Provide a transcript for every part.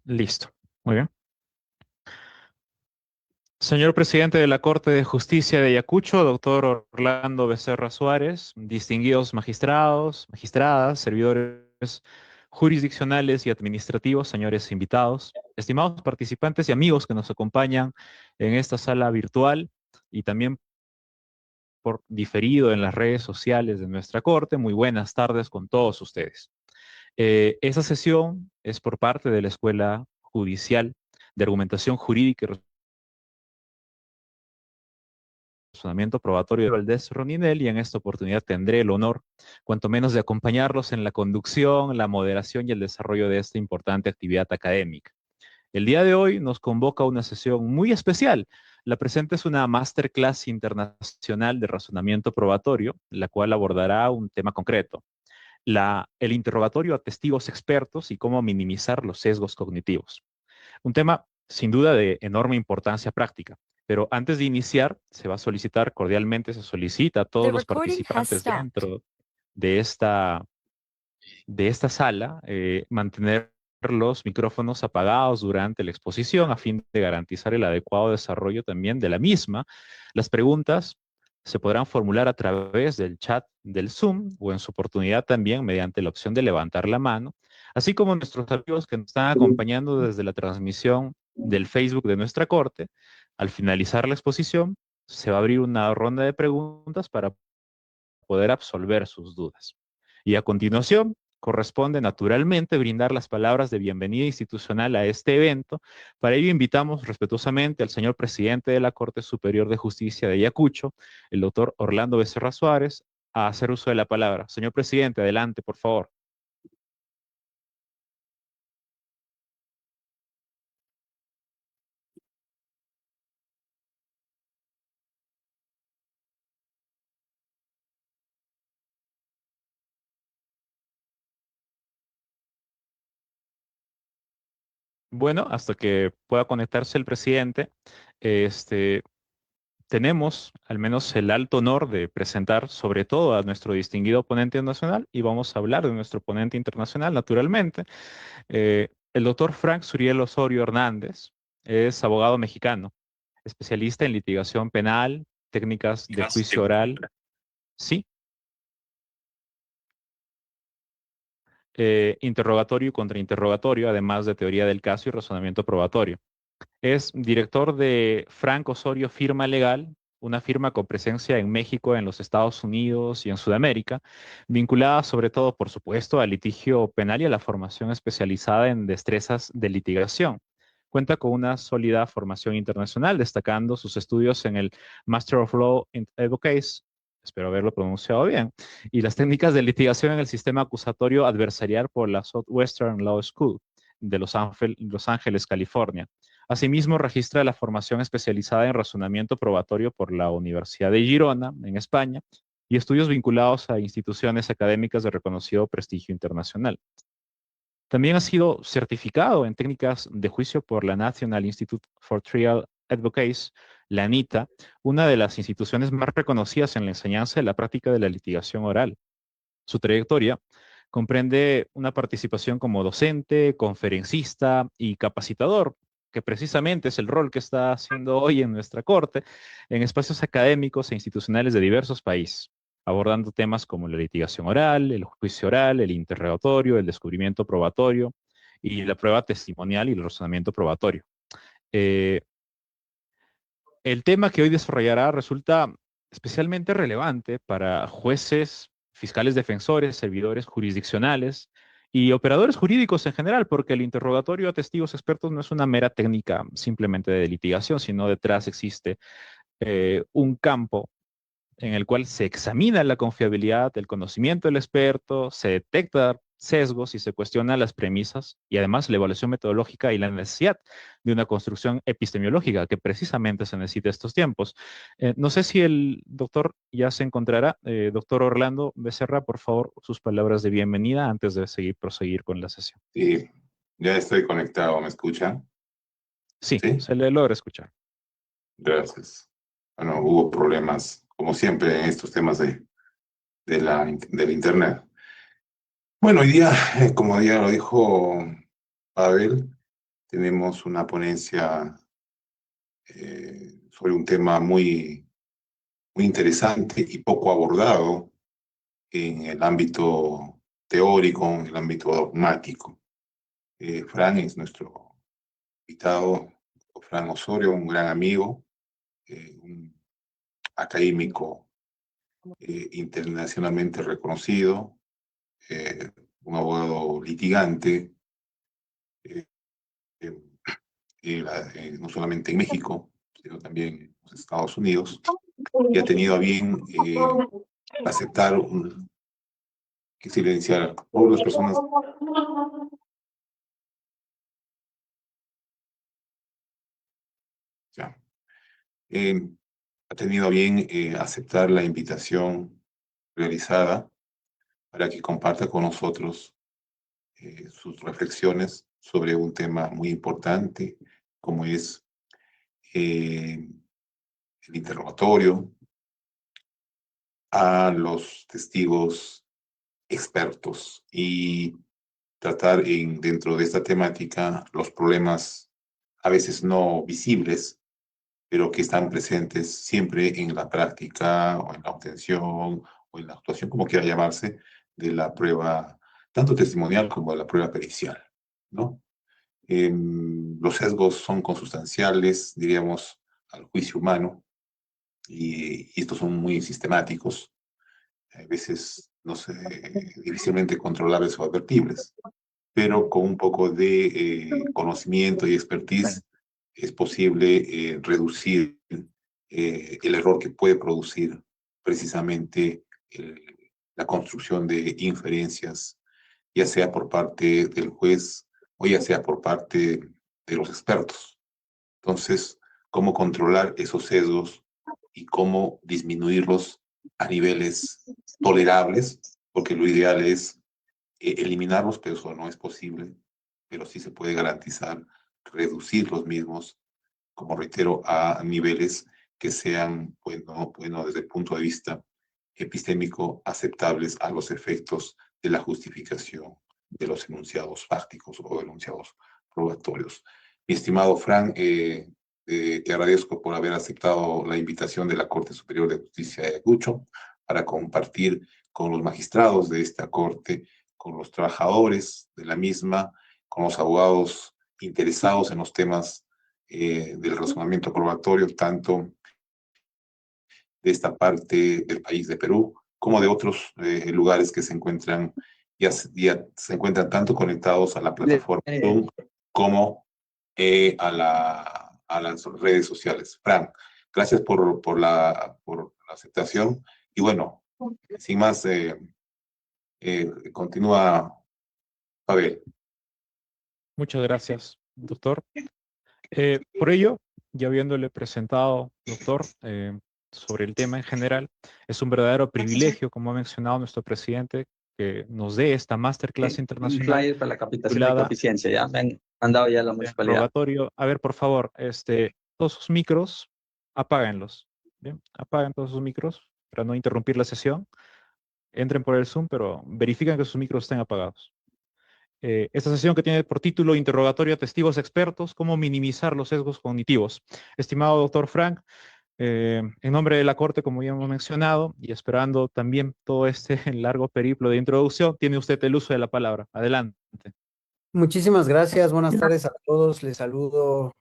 Listo. Muy bien. Señor presidente de la Corte de Justicia de Ayacucho, doctor Orlando Becerra Suárez, distinguidos magistrados, magistradas, servidores jurisdiccionales y administrativos, señores invitados, estimados participantes y amigos que nos acompañan en esta sala virtual y también por diferido en las redes sociales de nuestra Corte, muy buenas tardes con todos ustedes. Esta sesión es por parte de la Escuela Judicial de Argumentación Jurídica y Razonamiento Probatorio de Valdés Roninel, y en esta oportunidad tendré el honor, cuanto menos, de acompañarlos en la conducción, la moderación y el desarrollo de esta importante actividad académica. El día de hoy nos convoca una sesión muy especial. La presente es una masterclass internacional de razonamiento probatorio, la cual abordará un tema concreto: el interrogatorio a testigos expertos y cómo minimizar los sesgos cognitivos. Un tema sin duda de enorme importancia práctica. Pero antes de iniciar, se va a solicitar cordialmente, se solicita a The todos los recording has participantes stopped. dentro de esta sala mantener los micrófonos apagados durante la exposición a fin de garantizar el adecuado desarrollo también de la misma. Las preguntas se podrán formular a través del chat del Zoom o en su oportunidad también mediante la opción de levantar la mano, así como nuestros amigos que nos están acompañando desde la transmisión del Facebook de nuestra corte. Al finalizar la exposición, se va a abrir una ronda de preguntas para poder absolver sus dudas. Y a continuación, corresponde naturalmente brindar las palabras de bienvenida institucional a este evento. Para ello invitamos respetuosamente al señor presidente de la Corte Superior de Justicia de Ayacucho, el doctor Orlando Becerra Suárez, a hacer uso de la palabra. Señor presidente, adelante, por favor. Bueno, hasta que pueda conectarse el presidente, este, tenemos al menos el alto honor de presentar sobre todo a nuestro distinguido ponente nacional, y vamos a hablar de nuestro ponente internacional, naturalmente. El doctor Frank Suriel Osorio Hernández es abogado mexicano, especialista en litigación penal, técnicas de juicio oral, sí, interrogatorio y contrainterrogatorio, además de teoría del caso y razonamiento probatorio. Es director de Frank Osorio Firma Legal, una firma con presencia en México, en los Estados Unidos y en Sudamérica, vinculada sobre todo, por supuesto, al litigio penal y a la formación especializada en destrezas de litigación. Cuenta con una sólida formación internacional, destacando sus estudios en el Master of Law in Advocacy, espero haberlo pronunciado bien, y las técnicas de litigación en el sistema acusatorio adversarial por la Southwestern Law School de Los Ángeles, California. Asimismo, registra la formación especializada en razonamiento probatorio por la Universidad de Girona, en España, y estudios vinculados a instituciones académicas de reconocido prestigio internacional. También ha sido certificado en técnicas de juicio por la National Institute for Trial Advocacy, la ANITA, una de las instituciones más reconocidas en la enseñanza y la práctica de la litigación oral. Su trayectoria comprende una participación como docente, conferencista y capacitador, que precisamente es el rol que está haciendo hoy en nuestra corte, en espacios académicos e institucionales de diversos países, abordando temas como la litigación oral, el juicio oral, el interrogatorio, el descubrimiento probatorio y la prueba testimonial y el razonamiento probatorio. Eh, el tema que hoy desarrollará resulta especialmente relevante para jueces, fiscales defensores, servidores jurisdiccionales y operadores jurídicos en general, porque el interrogatorio a testigos expertos no es una mera técnica simplemente de litigación, sino detrás existe un campo en el cual se examina la confiabilidad del conocimiento del experto, se detecta sesgos y se cuestiona las premisas, y además la evaluación metodológica y la necesidad de una construcción epistemológica que precisamente se necesita estos tiempos. No sé si el doctor ya se encontrará. Doctor Orlando Becerra, por favor, sus palabras de bienvenida antes de proseguir con la sesión. Sí, ya estoy conectado, ¿me escuchan? Sí, Sí, se le logra escuchar. gracias. Bueno, hubo problemas, como siempre, en estos temas del Internet. Bueno, hoy día, como ya lo dijo Pavel, tenemos una ponencia sobre un tema muy, muy interesante y poco abordado en el ámbito teórico, en el ámbito dogmático. Fran es nuestro invitado, Fran Osorio, un gran amigo, un académico internacionalmente reconocido, un abogado litigante, no solamente en México, sino también en los Estados Unidos, y ha tenido a bien aceptar que silenciar a todas las personas. Ya. Ha tenido a bien aceptar la invitación realizada para que comparta con nosotros sus reflexiones sobre un tema muy importante, como es el interrogatorio a los testigos expertos y tratar dentro de esta temática los problemas a veces no visibles, pero que están presentes siempre en la práctica o en la obtención o en la actuación, como quiera llamarse, de la prueba, tanto testimonial como de la prueba pericial, ¿no? Los sesgos son consustanciales, diríamos, al juicio humano, y estos son muy sistemáticos, a veces, no sé, difícilmente controlables o advertibles, pero con un poco de conocimiento y expertise es posible reducir el error que puede producir precisamente la construcción de inferencias, ya sea por parte del juez o ya sea por parte de los expertos. Entonces, ¿cómo controlar esos sesgos y cómo disminuirlos a niveles tolerables? Porque lo ideal es eliminarlos, pero eso no es posible, pero sí se puede garantizar reducir los mismos, como reitero, a niveles que sean, bueno, desde el punto de vista epistémico, aceptables a los efectos de la justificación de los enunciados fácticos o enunciados probatorios. Mi estimado Fran, te agradezco por haber aceptado la invitación de la Corte Superior de Justicia de Ayacucho para compartir con los magistrados de esta Corte, con los trabajadores de la misma, con los abogados interesados en los temas del razonamiento probatorio, tanto de esta parte del país de Perú, como de otros lugares que se encuentran, ya se encuentran tanto conectados a la plataforma Zoom como a las redes sociales. Fran, gracias por la aceptación. Y bueno, sin más, continúa, Pavel. Muchas gracias, doctor. Por ello, ya habiéndole presentado, doctor, sobre el tema en general, es un verdadero privilegio, como ha mencionado nuestro presidente, que nos dé esta masterclass internacional. Un flyer para la captación de coeficiencia, ya me han dado ya la municipalidad. Probatorio. A ver, por favor, todos sus micros, apáguenlos. Bien, apaguen todos sus micros para no interrumpir la sesión. Entren por el Zoom, pero verifiquen que sus micros estén apagados. Esta sesión que tiene por título Interrogatorio a testigos expertos, cómo minimizar los sesgos cognitivos. Estimado doctor Frank, en nombre de la Corte, como ya hemos mencionado, y esperando también todo este largo periplo de introducción, tiene usted el uso de la palabra. Adelante. Muchísimas gracias, buenas tardes a todos, les saludo,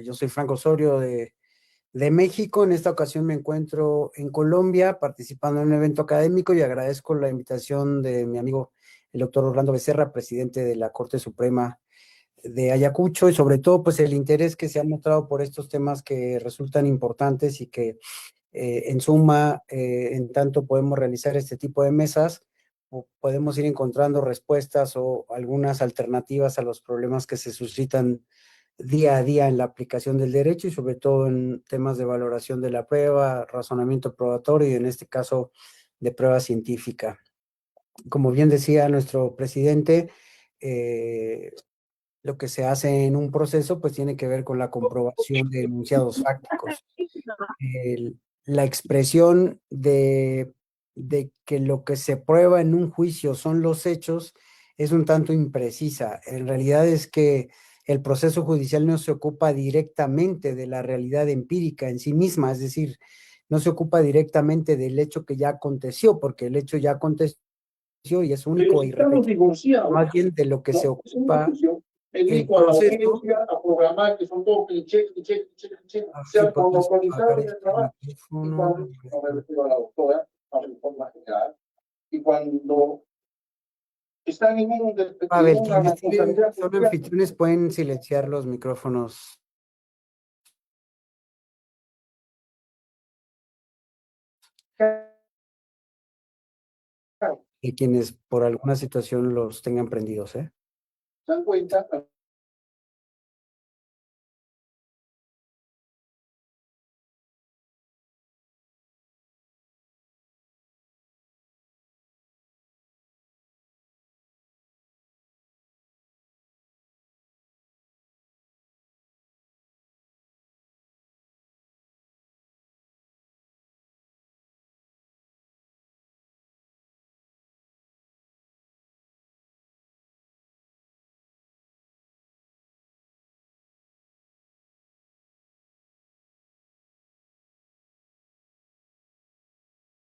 yo soy Franco Osorio de México, en esta ocasión me encuentro en Colombia participando en un evento académico y agradezco la invitación de mi amigo el doctor Orlando Becerra, presidente de la Corte Suprema de Ayacucho, y sobre todo pues el interés que se ha mostrado por estos temas que resultan importantes y que en suma, en tanto podemos realizar este tipo de mesas, o podemos ir encontrando respuestas o algunas alternativas a los problemas que se suscitan día a día en la aplicación del derecho y sobre todo en temas de valoración de la prueba, razonamiento probatorio y en este caso de prueba científica. Como bien decía nuestro presidente, lo que se hace en un proceso pues tiene que ver con la comprobación de enunciados fácticos. La expresión de que lo que se prueba en un juicio son los hechos es un tanto imprecisa. En realidad es que el proceso judicial no se ocupa directamente de la realidad empírica en sí misma, es decir, no se ocupa directamente del hecho que ya aconteció, porque el hecho ya aconteció y es único e irrepetible, más bien de lo que se ocupa el proceso. A programar, que son todos clichés, cuando autorizaron el trabajo. Y cuando están en quienes son anfitriones pueden silenciar los micrófonos. Y quienes por alguna situación los tengan prendidos, ¿eh? ¿Se dan cuenta?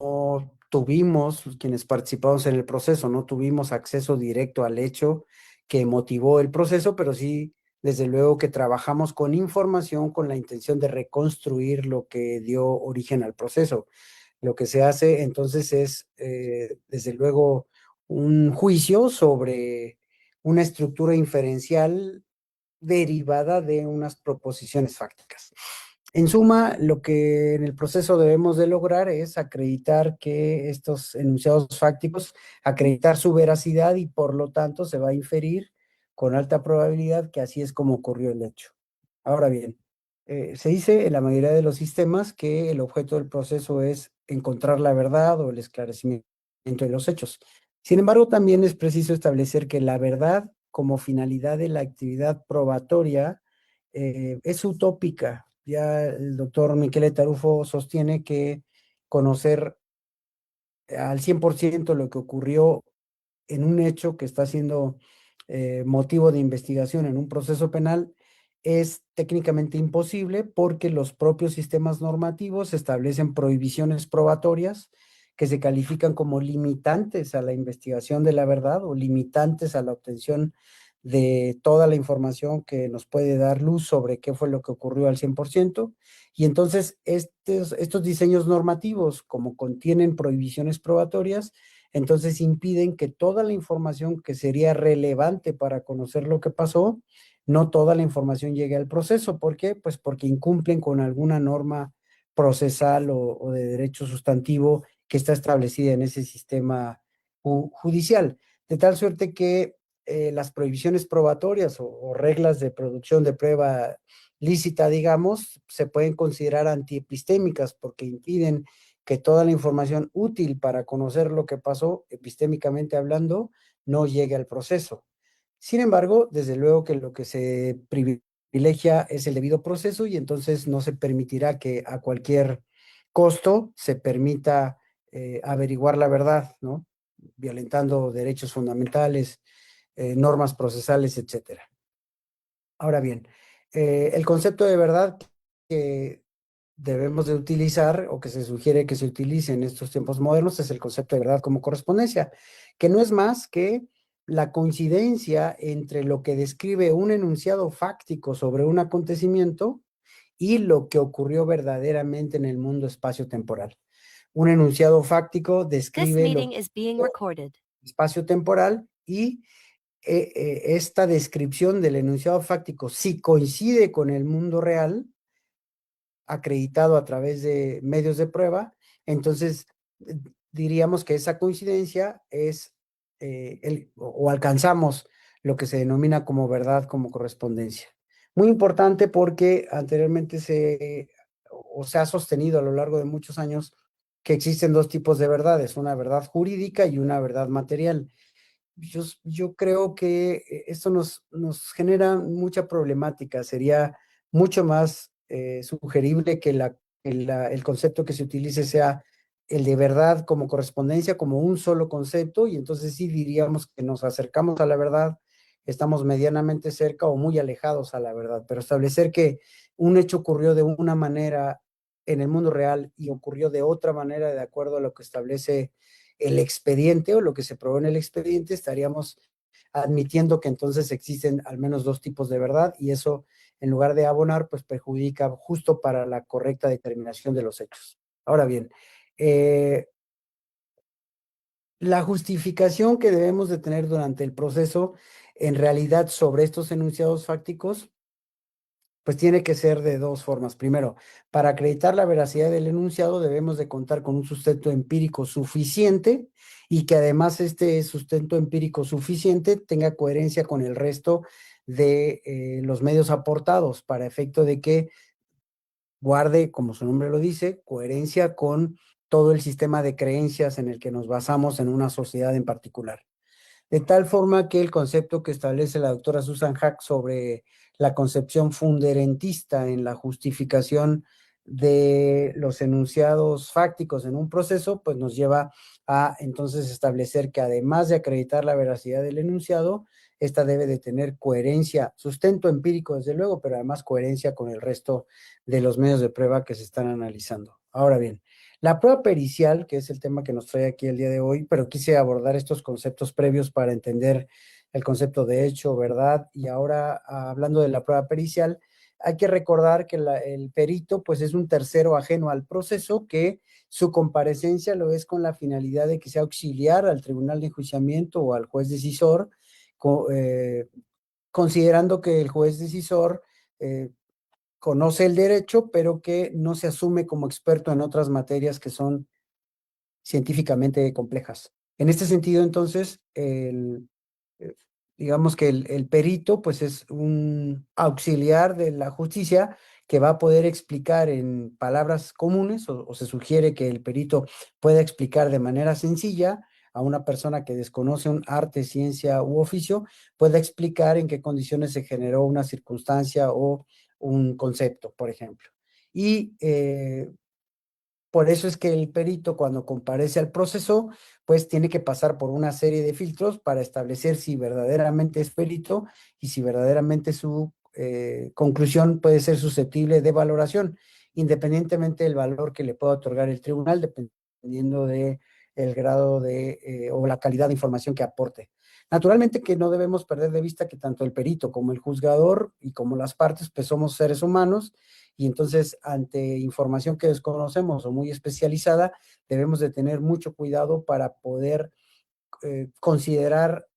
No tuvimos, quienes participamos en el proceso, no tuvimos acceso directo al hecho que motivó el proceso, pero sí, desde luego que trabajamos con información con la intención de reconstruir lo que dio origen al proceso. Lo que se hace entonces es, desde luego, un juicio sobre una estructura inferencial derivada de unas proposiciones fácticas. En suma, lo que en el proceso debemos de lograr es acreditar que estos enunciados fácticos, acreditar su veracidad y por lo tanto se va a inferir con alta probabilidad que así es como ocurrió el hecho. Ahora bien, se dice en la mayoría de los sistemas que el objeto del proceso es encontrar la verdad o el esclarecimiento de los hechos. Sin embargo, también es preciso establecer que la verdad como finalidad de la actividad probatoria es utópica. Ya el doctor Michele Tarufo sostiene que conocer al 100% lo que ocurrió en un hecho que está siendo motivo de investigación en un proceso penal es técnicamente imposible porque los propios sistemas normativos establecen prohibiciones probatorias que se califican como limitantes a la investigación de la verdad o limitantes a la obtención de toda la información que nos puede dar luz sobre qué fue lo que ocurrió al 100%. Y entonces estos diseños normativos, como contienen prohibiciones probatorias, entonces impiden que toda la información que sería relevante para conocer lo que pasó, no toda la información llegue al proceso. ¿Por qué? Pues porque incumplen con alguna norma procesal o de derecho sustantivo que está establecida en ese sistema judicial. De tal suerte que las prohibiciones probatorias o reglas de producción de prueba lícita, digamos, se pueden considerar antiepistémicas porque impiden que toda la información útil para conocer lo que pasó, epistémicamente hablando, no llegue al proceso. Sin embargo, desde luego que lo que se privilegia es el debido proceso y entonces no se permitirá que a cualquier costo se permita averiguar la verdad, ¿no? Violentando derechos fundamentales, normas procesales, etcétera. Ahora bien, el concepto de verdad que debemos de utilizar o que se sugiere que se utilice en estos tiempos modernos es el concepto de verdad como correspondencia, que no es más que la coincidencia entre lo que describe un enunciado fáctico sobre un acontecimiento y lo que ocurrió verdaderamente en el mundo espacio-temporal. Un enunciado fáctico describe lo espacio-temporal y esta descripción del enunciado fáctico, si coincide con el mundo real, acreditado a través de medios de prueba, entonces diríamos que esa coincidencia es o alcanzamos lo que se denomina como verdad como correspondencia. Muy importante porque anteriormente se ha sostenido a lo largo de muchos años que existen dos tipos de verdades, una verdad jurídica y una verdad material. Yo creo que esto nos genera mucha problemática. Sería mucho más sugerible que el concepto que se utilice sea el de verdad como correspondencia, como un solo concepto, y entonces sí diríamos que nos acercamos a la verdad estamos medianamente cerca o muy alejados a la verdad, pero establecer que un hecho ocurrió de una manera en el mundo real y ocurrió de otra manera de acuerdo a lo que establece el expediente o lo que se probó en el expediente, estaríamos admitiendo que entonces existen al menos dos tipos de verdad y eso, en lugar de abonar, pues perjudica justo para la correcta determinación de los hechos. Ahora bien, la justificación que debemos de tener durante el proceso, en realidad, sobre estos enunciados fácticos, pues tiene que ser de dos formas. Primero, para acreditar la veracidad del enunciado debemos de contar con un sustento empírico suficiente y que además este sustento empírico suficiente tenga coherencia con el resto de los medios aportados para efecto de que guarde, como su nombre lo dice, coherencia con todo el sistema de creencias en el que nos basamos en una sociedad en particular. De tal forma que el concepto que establece la doctora Susan Hack sobre la concepción funderentista en la justificación de los enunciados fácticos en un proceso, pues nos lleva a entonces establecer que además de acreditar la veracidad del enunciado, esta debe de tener coherencia, sustento empírico desde luego, pero además coherencia con el resto de los medios de prueba que se están analizando. Ahora bien, la prueba pericial, que es el tema que nos trae aquí el día de hoy, pero quise abordar estos conceptos previos para entender el concepto de hecho, verdad, y ahora hablando de la prueba pericial, hay que recordar que el perito pues es un tercero ajeno al proceso que su comparecencia lo es con la finalidad de que sea auxiliar al tribunal de enjuiciamiento o al juez decisor, considerando que el juez decisor conoce el derecho, pero que no se asume como experto en otras materias que son científicamente complejas. En este sentido, entonces, digamos que el perito, pues es un auxiliar de la justicia que va a poder explicar en palabras comunes, o se sugiere que el perito pueda explicar de manera sencilla a una persona que desconoce un arte, ciencia u oficio, pueda explicar en qué condiciones se generó una circunstancia o un concepto, por ejemplo. Y por eso es que el perito, cuando comparece al proceso, pues tiene que pasar por una serie de filtros para establecer si verdaderamente es perito y si verdaderamente su conclusión puede ser susceptible de valoración, independientemente del valor que le pueda otorgar el tribunal, dependiendo de el grado de o la calidad de información que aporte. Naturalmente que no debemos perder de vista que tanto el perito como el juzgador y como las partes, pues somos seres humanos y entonces ante información que desconocemos o muy especializada, debemos de tener mucho cuidado para poder considerar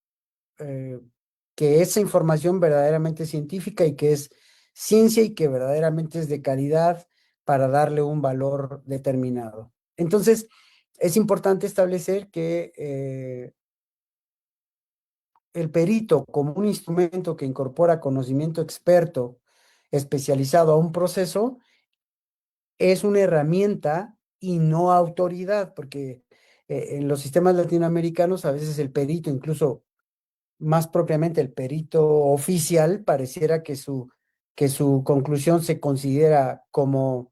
que esa información verdaderamente es científica y que es ciencia y que verdaderamente es de calidad para darle un valor determinado. Entonces, es importante establecer que el perito como un instrumento que incorpora conocimiento experto especializado a un proceso es una herramienta y no autoridad, porque en los sistemas latinoamericanos a veces el perito, incluso más propiamente el perito oficial, pareciera que su conclusión se considera como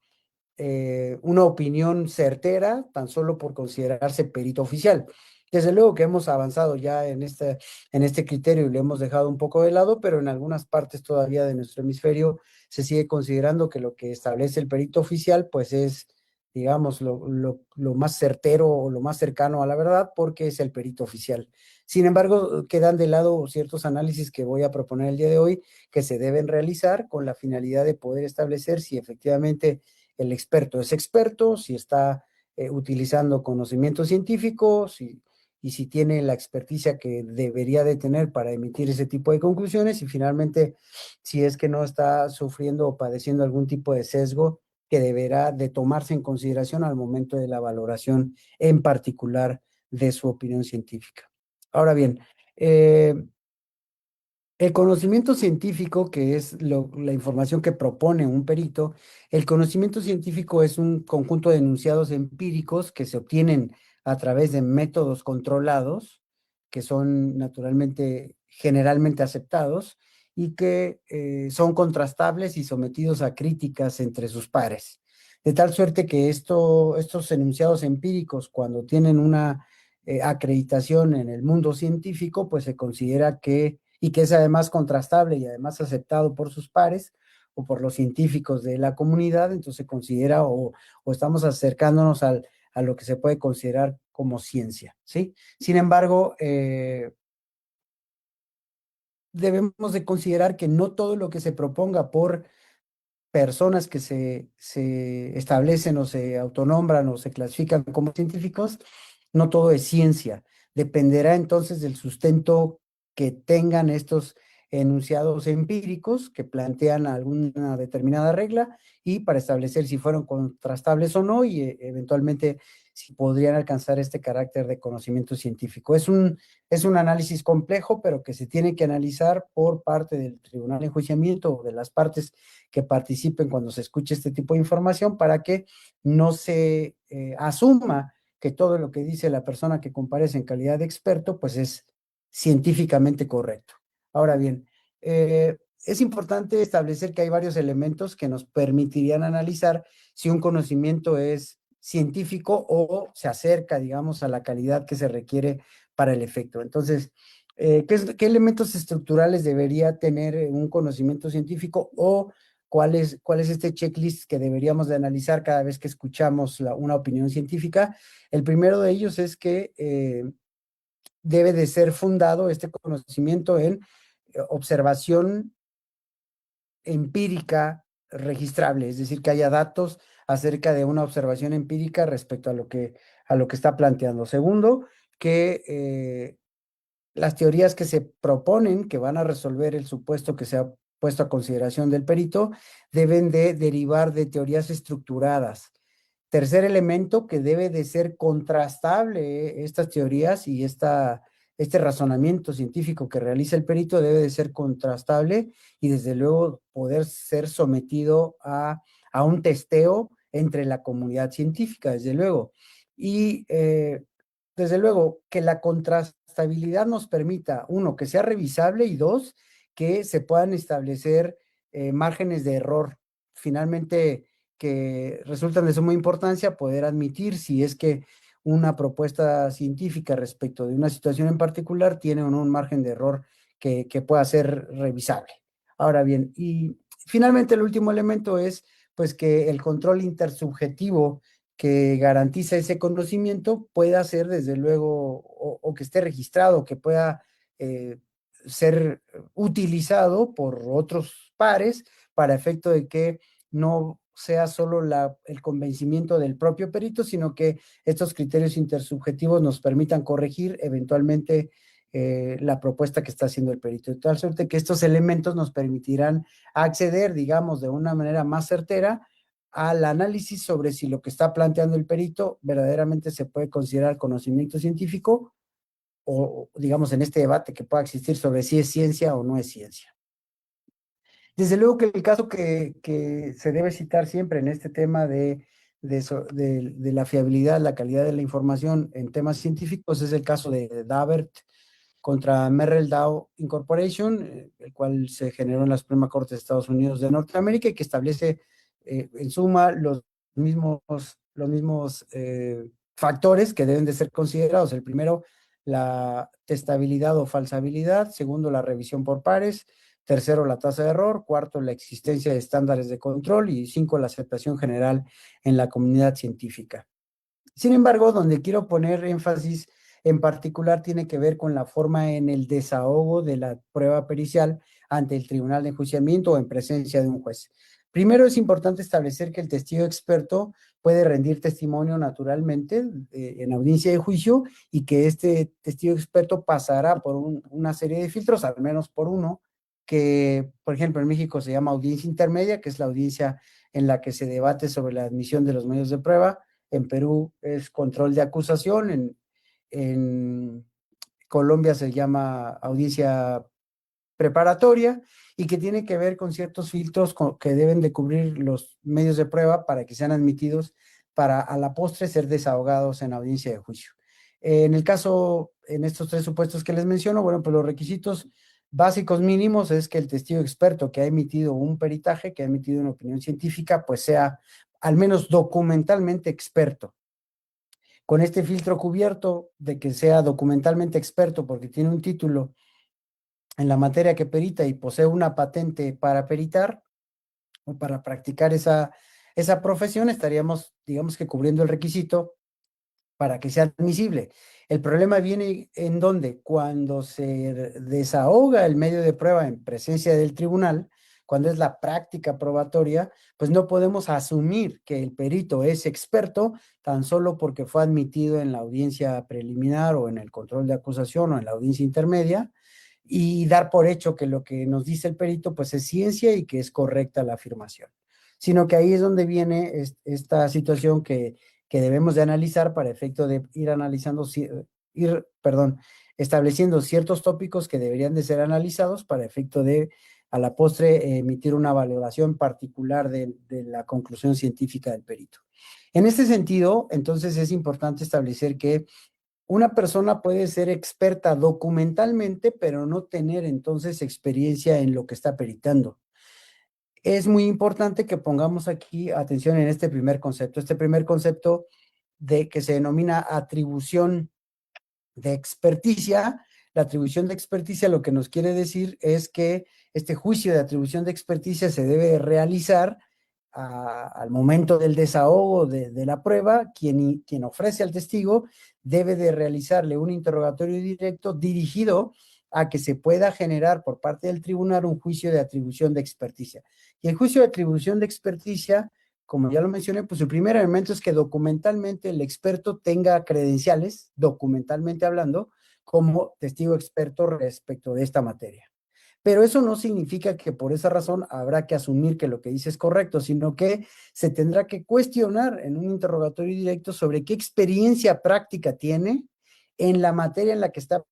una opinión certera, tan solo por considerarse perito oficial. Desde luego que hemos avanzado ya en este criterio y lo hemos dejado un poco de lado, pero en algunas partes todavía de nuestro hemisferio se sigue considerando que lo que establece el perito oficial, pues es, digamos, lo más certero o lo más cercano a la verdad, porque es el perito oficial. Sin embargo, quedan de lado ciertos análisis que voy a proponer el día de hoy, que se deben realizar con la finalidad de poder establecer si efectivamente el experto es experto, si está utilizando conocimiento científico, y si tiene la experticia que debería de tener para emitir ese tipo de conclusiones y finalmente si es que no está sufriendo o padeciendo algún tipo de sesgo que deberá de tomarse en consideración al momento de la valoración en particular de su opinión científica. Ahora bien, el conocimiento científico, que es la información que propone un perito, el conocimiento científico es un conjunto de enunciados empíricos que se obtienen a través de métodos controlados, que son naturalmente generalmente aceptados y que son contrastables y sometidos a críticas entre sus pares. De tal suerte que estos enunciados empíricos, cuando tienen una acreditación en el mundo científico, pues se considera que y que es además contrastable y además aceptado por sus pares o por los científicos de la comunidad, entonces se considera o estamos acercándonos a lo que se puede considerar como ciencia, ¿sí? Sin embargo, debemos de considerar que no todo lo que se proponga por personas que se establecen o se autonombran o se clasifican como científicos, no todo es ciencia. Dependerá entonces del sustento que tengan estos enunciados empíricos que plantean alguna determinada regla y para establecer si fueron contrastables o no y eventualmente si podrían alcanzar este carácter de conocimiento científico. Es un análisis complejo, pero que se tiene que analizar por parte del tribunal de enjuiciamiento o de las partes que participen cuando se escuche este tipo de información para que no se asuma que todo lo que dice la persona que comparece en calidad de experto, pues es científicamente correcto. Ahora bien, es importante establecer que hay varios elementos que nos permitirían analizar si un conocimiento es científico o se acerca, digamos, a la calidad que se requiere para el efecto. Entonces, ¿qué elementos estructurales debería tener un conocimiento científico o cuál es este checklist que deberíamos de analizar cada vez que escuchamos una opinión científica? El primero de ellos es que debe de ser fundado este conocimiento en observación empírica registrable, es decir, que haya datos acerca de una observación empírica respecto a lo que está planteando. Segundo, que las teorías que se proponen, que van a resolver el supuesto que se ha puesto a consideración del perito, deben de derivar de teorías estructuradas. Tercer elemento, que debe de ser contrastable estas teorías y este razonamiento científico que realiza el perito debe de ser contrastable y desde luego poder ser sometido a un testeo entre la comunidad científica, desde luego. Y desde luego que la contrastabilidad nos permita, uno, que sea revisable y dos, que se puedan establecer márgenes de error. Finalmente, que resultan de suma importancia poder admitir si es que una propuesta científica respecto de una situación en particular tiene o no un margen de error que pueda ser revisable. Ahora bien, y finalmente el último elemento es pues que el control intersubjetivo que garantiza ese conocimiento pueda ser desde luego o que esté registrado, que pueda ser utilizado por otros pares para efecto de que no sea solo el convencimiento del propio perito, sino que estos criterios intersubjetivos nos permitan corregir eventualmente la propuesta que está haciendo el perito. De tal suerte que estos elementos nos permitirán acceder, digamos, de una manera más certera al análisis sobre si lo que está planteando el perito verdaderamente se puede considerar conocimiento científico o, digamos, en este debate que pueda existir sobre si es ciencia o no es ciencia. Desde luego que el caso que se debe citar siempre en este tema de la fiabilidad, la calidad de la información en temas científicos es el caso de Daubert contra Merrell Dow Incorporation, el cual se generó en la Suprema Corte de Estados Unidos de Norteamérica y que establece en suma los mismos factores que deben de ser considerados. El primero, la testabilidad o falsabilidad. Segundo, la revisión por pares. Tercero, la tasa de error. Cuarto, la existencia de estándares de control. Y cinco, la aceptación general en la comunidad científica. Sin embargo, donde quiero poner énfasis en particular tiene que ver con la forma en el desahogo de la prueba pericial ante el tribunal de enjuiciamiento o en presencia de un juez. Primero, es importante establecer que el testigo experto puede rendir testimonio naturalmente en audiencia de juicio y que este testigo experto pasará por una serie de filtros, al menos por uno, que, por ejemplo, en México se llama audiencia intermedia, que es la audiencia en la que se debate sobre la admisión de los medios de prueba. En Perú es control de acusación, en Colombia se llama audiencia preparatoria y que tiene que ver con ciertos filtros que deben de cubrir los medios de prueba para que sean admitidos para a la postre ser desahogados en audiencia de juicio. En el caso, en estos tres supuestos que les menciono, bueno, pues los requisitos básicos mínimos es que el testigo experto que ha emitido un peritaje, que ha emitido una opinión científica, pues sea al menos documentalmente experto. Con este filtro cubierto de que sea documentalmente experto porque tiene un título en la materia que perita y posee una patente para peritar o para practicar esa profesión, estaríamos, digamos que cubriendo el requisito para que sea admisible. El problema viene en donde cuando se desahoga el medio de prueba en presencia del tribunal, cuando es la práctica probatoria, pues no podemos asumir que el perito es experto tan solo porque fue admitido en la audiencia preliminar o en el control de acusación o en la audiencia intermedia y dar por hecho que lo que nos dice el perito pues es ciencia y que es correcta la afirmación, sino que ahí es donde viene esta situación que debemos de analizar para efecto de ir analizando, estableciendo ciertos tópicos que deberían de ser analizados para efecto de, a la postre, emitir una valoración particular de la conclusión científica del perito. En este sentido, entonces es importante establecer que una persona puede ser experta documentalmente, pero no tener entonces experiencia en lo que está peritando. Es muy importante que pongamos aquí atención en este primer concepto. Este primer concepto de que se denomina atribución de experticia. La atribución de experticia lo que nos quiere decir es que este juicio de atribución de experticia se debe realizar al momento del desahogo de la prueba. Quien ofrece al testigo debe de realizarle un interrogatorio directo dirigido a que se pueda generar por parte del tribunal un juicio de atribución de experticia. Y el juicio de atribución de experticia, como ya lo mencioné, pues el primer elemento es que documentalmente el experto tenga credenciales, documentalmente hablando, como testigo experto respecto de esta materia. Pero eso no significa que por esa razón habrá que asumir que lo que dice es correcto, sino que se tendrá que cuestionar en un interrogatorio directo sobre qué experiencia práctica tiene en la materia en la que está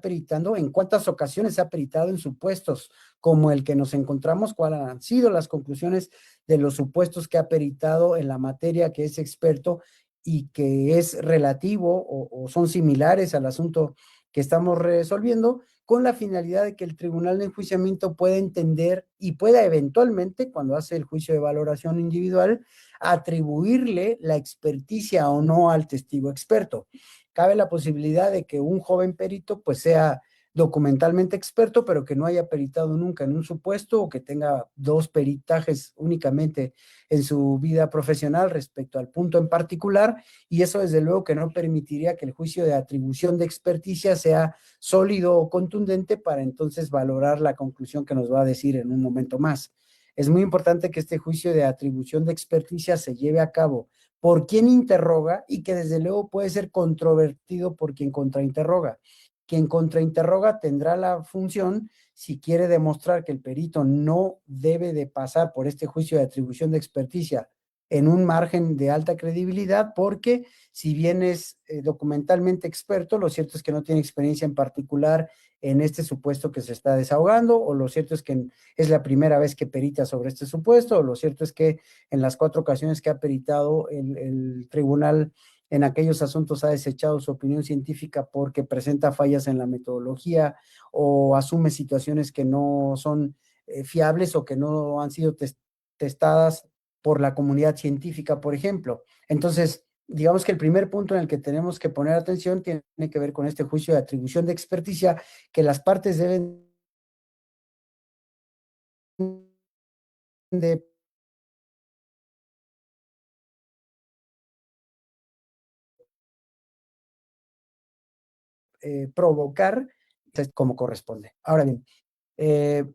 peritando, en cuántas ocasiones se ha peritado en supuestos como el que nos encontramos, cuáles han sido las conclusiones de los supuestos que ha peritado en la materia que es experto y que es relativo o son similares al asunto que estamos resolviendo, con la finalidad de que el tribunal de enjuiciamiento pueda entender y pueda eventualmente, cuando hace el juicio de valoración individual, atribuirle la experticia o no al testigo experto. Cabe la posibilidad de que un joven perito pues sea documentalmente experto, pero que no haya peritado nunca en un supuesto o que tenga 2 peritajes únicamente en su vida profesional respecto al punto en particular, y eso desde luego que no permitiría que el juicio de atribución de experticia sea sólido o contundente para entonces valorar la conclusión que nos va a decir en un momento más. Es muy importante que este juicio de atribución de experticia se lleve a cabo por quien interroga y que desde luego puede ser controvertido por quien contrainterroga. Quien contrainterroga tendrá la función, si quiere demostrar que el perito no debe de pasar por este juicio de atribución de experticia en un margen de alta credibilidad, porque si bien es documentalmente experto, lo cierto es que no tiene experiencia en particular en este supuesto que se está desahogando, o lo cierto es que es la primera vez que perita sobre este supuesto, o lo cierto es que en las 4 ocasiones que ha peritado el tribunal en aquellos asuntos ha desechado su opinión científica porque presenta fallas en la metodología o asume situaciones que no son fiables o que no han sido testadas por la comunidad científica, por ejemplo. Entonces, digamos que el primer punto en el que tenemos que poner atención tiene que ver con este juicio de atribución de experticia, que las partes deben de provocar como corresponde. Ahora bien,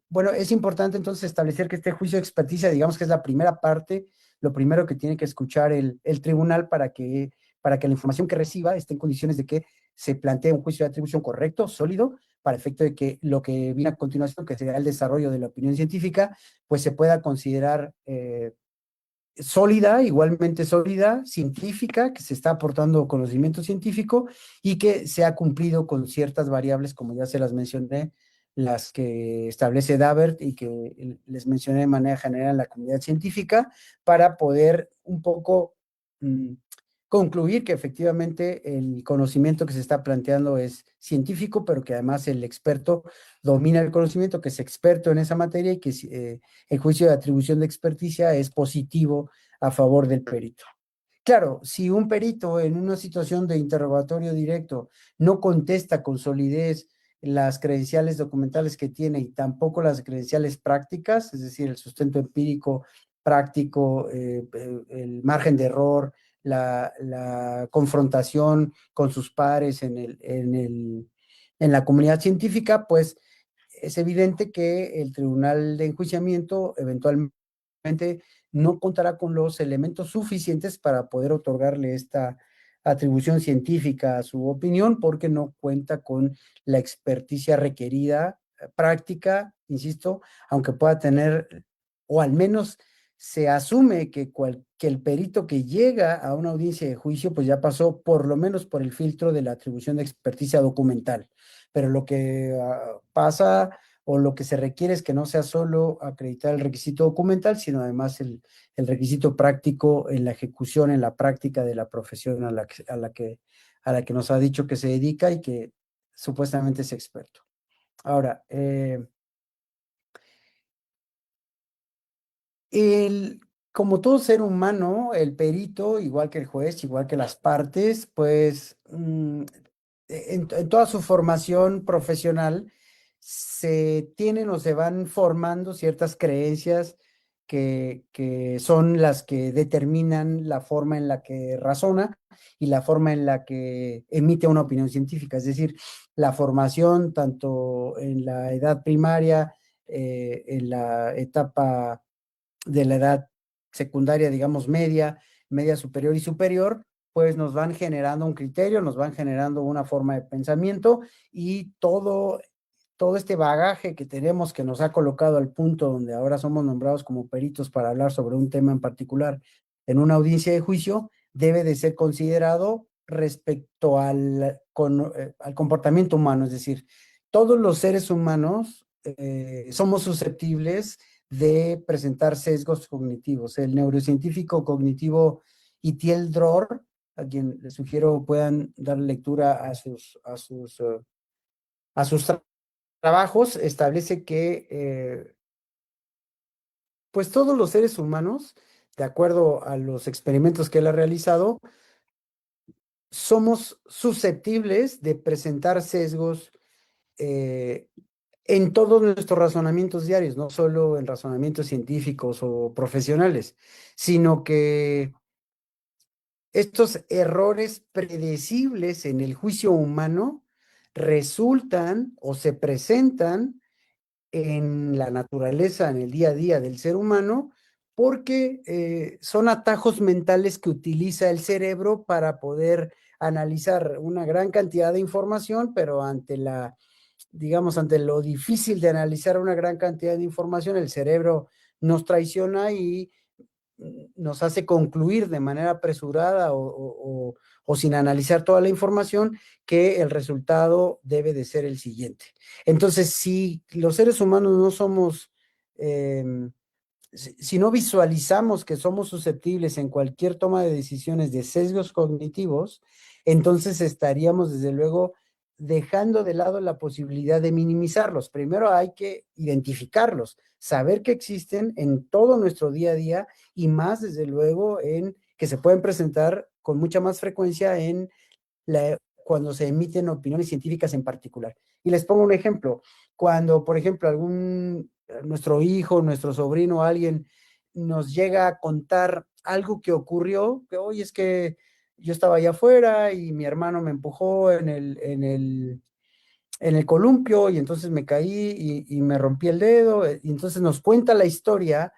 bueno, es importante entonces establecer que este juicio de experticia, digamos que es la primera parte, lo primero que tiene que escuchar el tribunal para que la información que reciba esté en condiciones de que se plantee un juicio de atribución correcto, sólido, para efecto de que lo que viene a continuación, que será el desarrollo de la opinión científica, pues se pueda considerar sólida, igualmente sólida, científica, que se está aportando conocimiento científico y que se ha cumplido con ciertas variables, como ya se las mencioné, las que establece Davert y que les mencioné de manera general en la comunidad científica, para poder un poco concluir que efectivamente el conocimiento que se está planteando es científico, pero que además el experto domina el conocimiento, que es experto en esa materia y que el juicio de atribución de experticia es positivo a favor del perito. Claro, si un perito en una situación de interrogatorio directo no contesta con solidez las credenciales documentales que tiene y tampoco las credenciales prácticas, es decir, el sustento empírico práctico, el margen de error, la confrontación con sus pares en la comunidad científica, pues es evidente que el tribunal de enjuiciamiento eventualmente no contará con los elementos suficientes para poder otorgarle esta atribución científica a su opinión, porque no cuenta con la experticia requerida, práctica, insisto, aunque pueda tener, o al menos se asume que el perito que llega a una audiencia de juicio, pues ya pasó por lo menos por el filtro de la atribución de experticia documental. Pero lo que pasa o lo que se requiere es que no sea solo acreditar el requisito documental, sino además el requisito práctico en la ejecución, en la práctica de la profesión a la que nos ha dicho que se dedica y que supuestamente es experto. Ahora, como todo ser humano, el perito, igual que el juez, igual que las partes, pues en toda su formación profesional se tienen o se van formando ciertas creencias que son las que determinan la forma en la que razona y la forma en la que emite una opinión científica. Es decir, la formación tanto en la edad primaria, en la etapa de la edad secundaria, digamos media, media superior y superior, pues nos van generando un criterio, nos van generando una forma de pensamiento y todo este bagaje que tenemos que nos ha colocado al punto donde ahora somos nombrados como peritos para hablar sobre un tema en particular en una audiencia de juicio, debe de ser considerado respecto al comportamiento humano. Es decir, todos los seres humanos somos susceptibles de presentar sesgos cognitivos. El neurocientífico cognitivo Itiel Dror, a quien les sugiero puedan dar lectura a sus trabajos, establece que pues todos los seres humanos, de acuerdo a los experimentos que él ha realizado, somos susceptibles de presentar sesgos en todos nuestros razonamientos diarios, no solo en razonamientos científicos o profesionales, sino que estos errores predecibles en el juicio humano resultan o se presentan en la naturaleza, en el día a día del ser humano, porque son atajos mentales que utiliza el cerebro para poder analizar una gran cantidad de información, pero ante lo difícil de analizar una gran cantidad de información, el cerebro nos traiciona y nos hace concluir de manera apresurada o sin analizar toda la información que el resultado debe de ser el siguiente. Entonces, si los seres humanos no somos, si no visualizamos que somos susceptibles en cualquier toma de decisiones de sesgos cognitivos, entonces estaríamos desde luego dejando de lado la posibilidad de minimizarlos. Primero hay que identificarlos, saber que existen en todo nuestro día a día y más desde luego en que se pueden presentar con mucha más frecuencia cuando se emiten opiniones científicas en particular. Y les pongo un ejemplo. Cuando, por ejemplo, nuestro hijo, nuestro sobrino, alguien nos llega a contar algo que ocurrió, que hoy es que yo estaba allá afuera y mi hermano me empujó en el columpio y entonces me caí y me rompí el dedo, y entonces nos cuenta la historia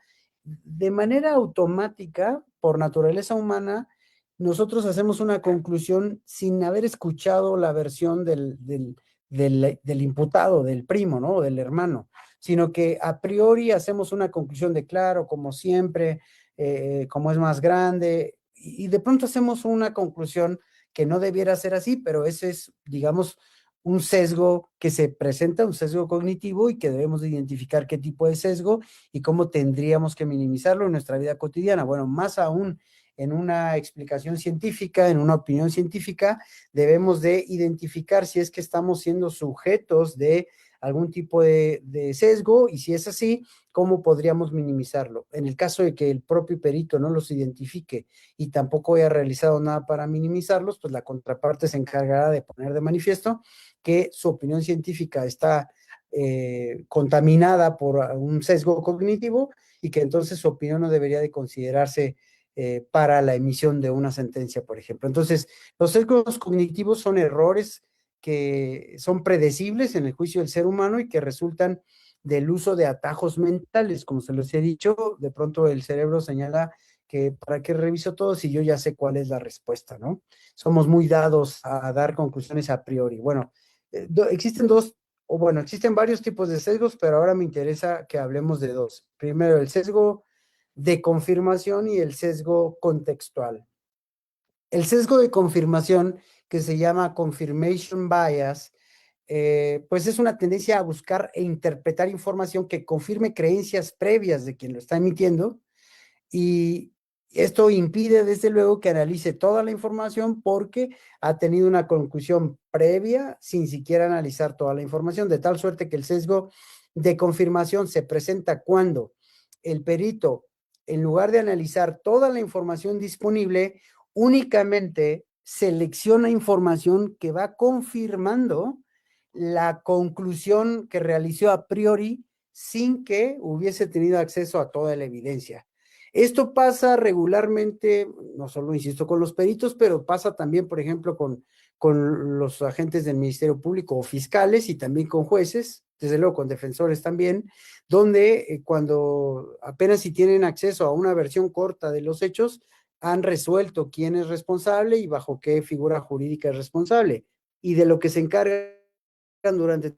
de manera automática, por naturaleza humana, nosotros hacemos una conclusión sin haber escuchado la versión del imputado, del primo, ¿no? Del hermano, sino que a priori hacemos una conclusión de claro, como siempre, como es más grande, y de pronto hacemos una conclusión que no debiera ser así, pero ese es, digamos, un sesgo que se presenta, un sesgo cognitivo y que debemos de identificar qué tipo de sesgo y cómo tendríamos que minimizarlo en nuestra vida cotidiana. Bueno, más aún en una explicación científica, en una opinión científica, debemos de identificar si es que estamos siendo sujetos de algún tipo de sesgo y si es así, cómo podríamos minimizarlo. En el caso de que el propio perito no los identifique y tampoco haya realizado nada para minimizarlos, pues la contraparte se encargará de poner de manifiesto que su opinión científica está contaminada por un sesgo cognitivo y que entonces su opinión no debería de considerarse para la emisión de una sentencia, por ejemplo. Entonces, los sesgos cognitivos son errores que son predecibles en el juicio del ser humano y que resultan del uso de atajos mentales, como se los he dicho. De pronto el cerebro señala que para qué reviso todo si yo ya sé cuál es la respuesta, ¿no? Somos muy dados a dar conclusiones a priori. Bueno, existen varios tipos de sesgos, pero ahora me interesa que hablemos de dos. Primero, el sesgo de confirmación y el sesgo contextual. El sesgo de confirmación, que se llama confirmation bias, pues es una tendencia a buscar e interpretar información que confirme creencias previas de quien lo está emitiendo, y esto impide desde luego que analice toda la información porque ha tenido una conclusión previa sin siquiera analizar toda la información, de tal suerte que el sesgo de confirmación se presenta cuando el perito, en lugar de analizar toda la información disponible, únicamente selecciona información que va confirmando la conclusión que realizó a priori sin que hubiese tenido acceso a toda la evidencia. Esto pasa regularmente, no solo, insisto, con los peritos, pero pasa también, por ejemplo, con los agentes del Ministerio Público o fiscales y también con jueces, desde luego con defensores también, donde cuando apenas si tienen acceso a una versión corta de los hechos, han resuelto quién es responsable y bajo qué figura jurídica es responsable. Y de lo que se encargan durante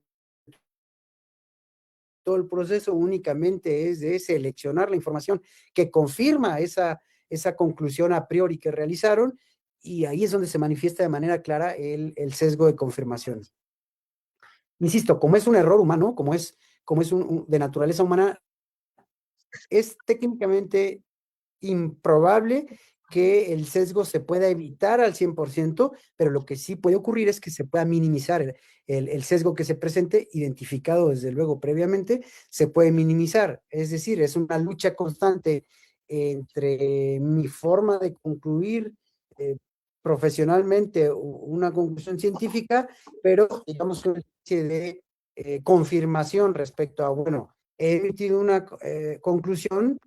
todo el proceso únicamente es de seleccionar la información que confirma esa conclusión a priori que realizaron, y ahí es donde se manifiesta de manera clara el sesgo de confirmación. Insisto, como es un error humano, como es de naturaleza humana, es técnicamente improbable que el sesgo se pueda evitar al 100%, pero lo que sí puede ocurrir es que se pueda minimizar el sesgo que se presente, identificado desde luego previamente, se puede minimizar. Es decir, es una lucha constante entre mi forma de concluir profesionalmente una conclusión científica, pero digamos una especie de confirmación respecto a, bueno, he emitido una conclusión.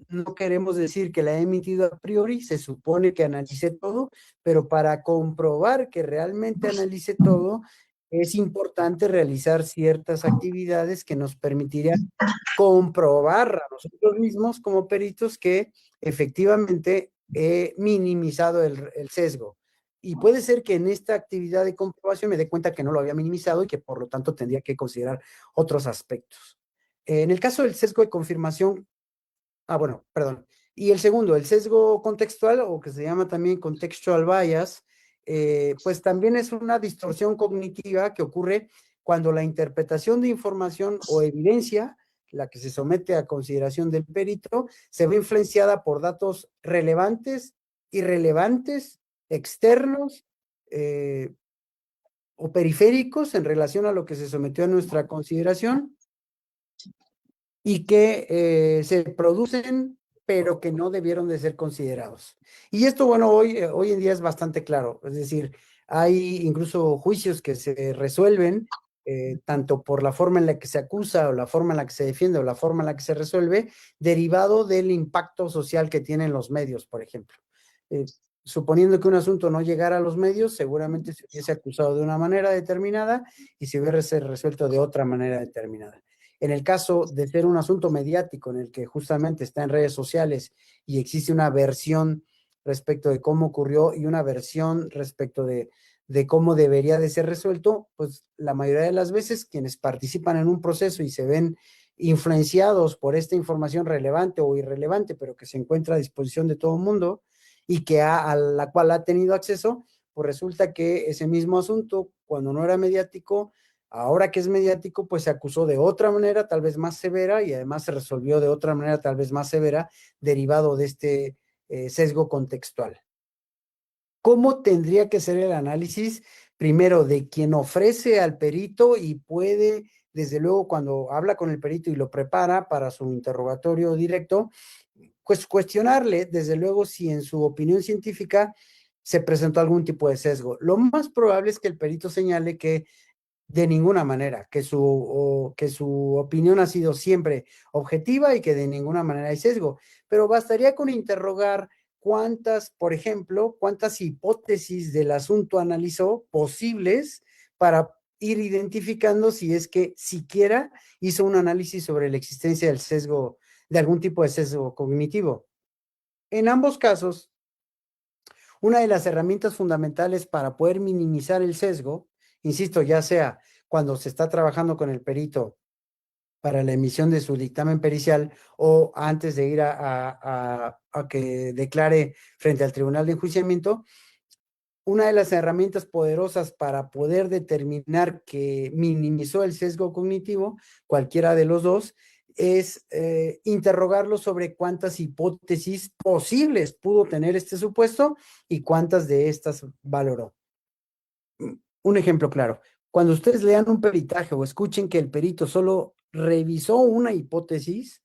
No queremos decir que la he emitido a priori, se supone que analicé todo, pero para comprobar que realmente analicé todo, es importante realizar ciertas actividades que nos permitirían comprobar a nosotros mismos como peritos que efectivamente he minimizado el sesgo. Y puede ser que en esta actividad de comprobación me dé cuenta que no lo había minimizado y que por lo tanto tendría que considerar otros aspectos. En el caso del sesgo de confirmación, bueno, perdón. Y el segundo, el sesgo contextual, o que se llama también contextual bias, pues también es una distorsión cognitiva que ocurre cuando la interpretación de información o evidencia, la que se somete a consideración del perito, se ve influenciada por datos relevantes, irrelevantes, externos o periféricos en relación a lo que se sometió a nuestra consideración, y que se producen, pero que no debieron de ser considerados. Y esto, bueno, hoy en día es bastante claro. Es decir, hay incluso juicios que se resuelven tanto por la forma en la que se acusa, o la forma en la que se defiende, o la forma en la que se resuelve, derivado del impacto social que tienen los medios, por ejemplo. Suponiendo que un asunto no llegara a los medios, seguramente se hubiese acusado de una manera determinada y se hubiese resuelto de otra manera determinada. En el caso de ser un asunto mediático en el que justamente está en redes sociales y existe una versión respecto de cómo ocurrió y una versión respecto de cómo debería de ser resuelto, pues la mayoría de las veces quienes participan en un proceso y se ven influenciados por esta información relevante o irrelevante, pero que se encuentra a disposición de todo el mundo y que a la cual ha tenido acceso, pues resulta que ese mismo asunto, cuando no era mediático, ahora que es mediático, pues se acusó de otra manera, tal vez más severa, y además se resolvió de otra manera, tal vez más severa, derivado de este sesgo contextual. ¿Cómo tendría que ser el análisis? Primero, de quien ofrece al perito y puede, desde luego, cuando habla con el perito y lo prepara para su interrogatorio directo, pues cuestionarle, desde luego, si en su opinión científica se presentó algún tipo de sesgo. Lo más probable es que el perito señale que de ninguna manera, que su opinión ha sido siempre objetiva y que de ninguna manera hay sesgo. Pero bastaría con interrogar por ejemplo, cuántas hipótesis del asunto analizó posibles para ir identificando si es que siquiera hizo un análisis sobre la existencia del sesgo, de algún tipo de sesgo cognitivo. En ambos casos, una de las herramientas fundamentales para poder minimizar el sesgo, insisto, ya sea cuando se está trabajando con el perito para la emisión de su dictamen pericial o antes de ir a que declare frente al tribunal de enjuiciamiento, una de las herramientas poderosas para poder determinar que minimizó el sesgo cognitivo, cualquiera de los dos, es interrogarlo sobre cuántas hipótesis posibles pudo tener este supuesto y cuántas de estas valoró. Un ejemplo claro, cuando ustedes lean un peritaje o escuchen que el perito solo revisó una hipótesis,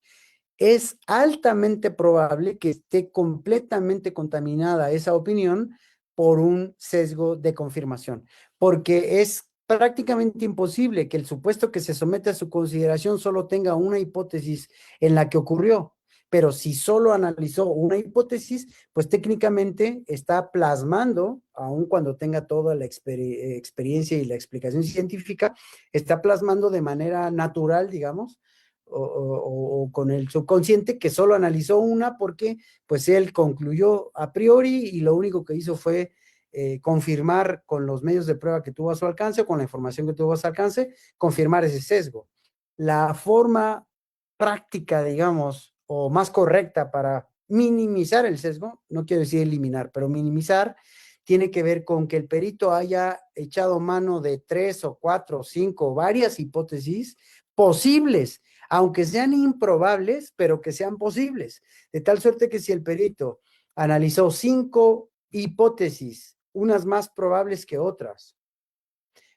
es altamente probable que esté completamente contaminada esa opinión por un sesgo de confirmación, porque es prácticamente imposible que el supuesto que se somete a su consideración solo tenga una hipótesis en la que ocurrió, pero si solo analizó una hipótesis, pues técnicamente está plasmando, aun cuando tenga toda la experiencia y la explicación científica, está plasmando de manera natural, digamos, o con el subconsciente que solo analizó una porque pues él concluyó a priori y lo único que hizo fue confirmar con los medios de prueba que tuvo a su alcance o con la información que tuvo a su alcance, confirmar ese sesgo. La forma práctica, digamos, o más correcta para minimizar el sesgo, no quiero decir eliminar, pero minimizar, tiene que ver con que el perito haya echado mano de 3 o 4 o 5 varias hipótesis posibles, aunque sean improbables, pero que sean posibles. De tal suerte que si el perito analizó 5 hipótesis, unas más probables que otras,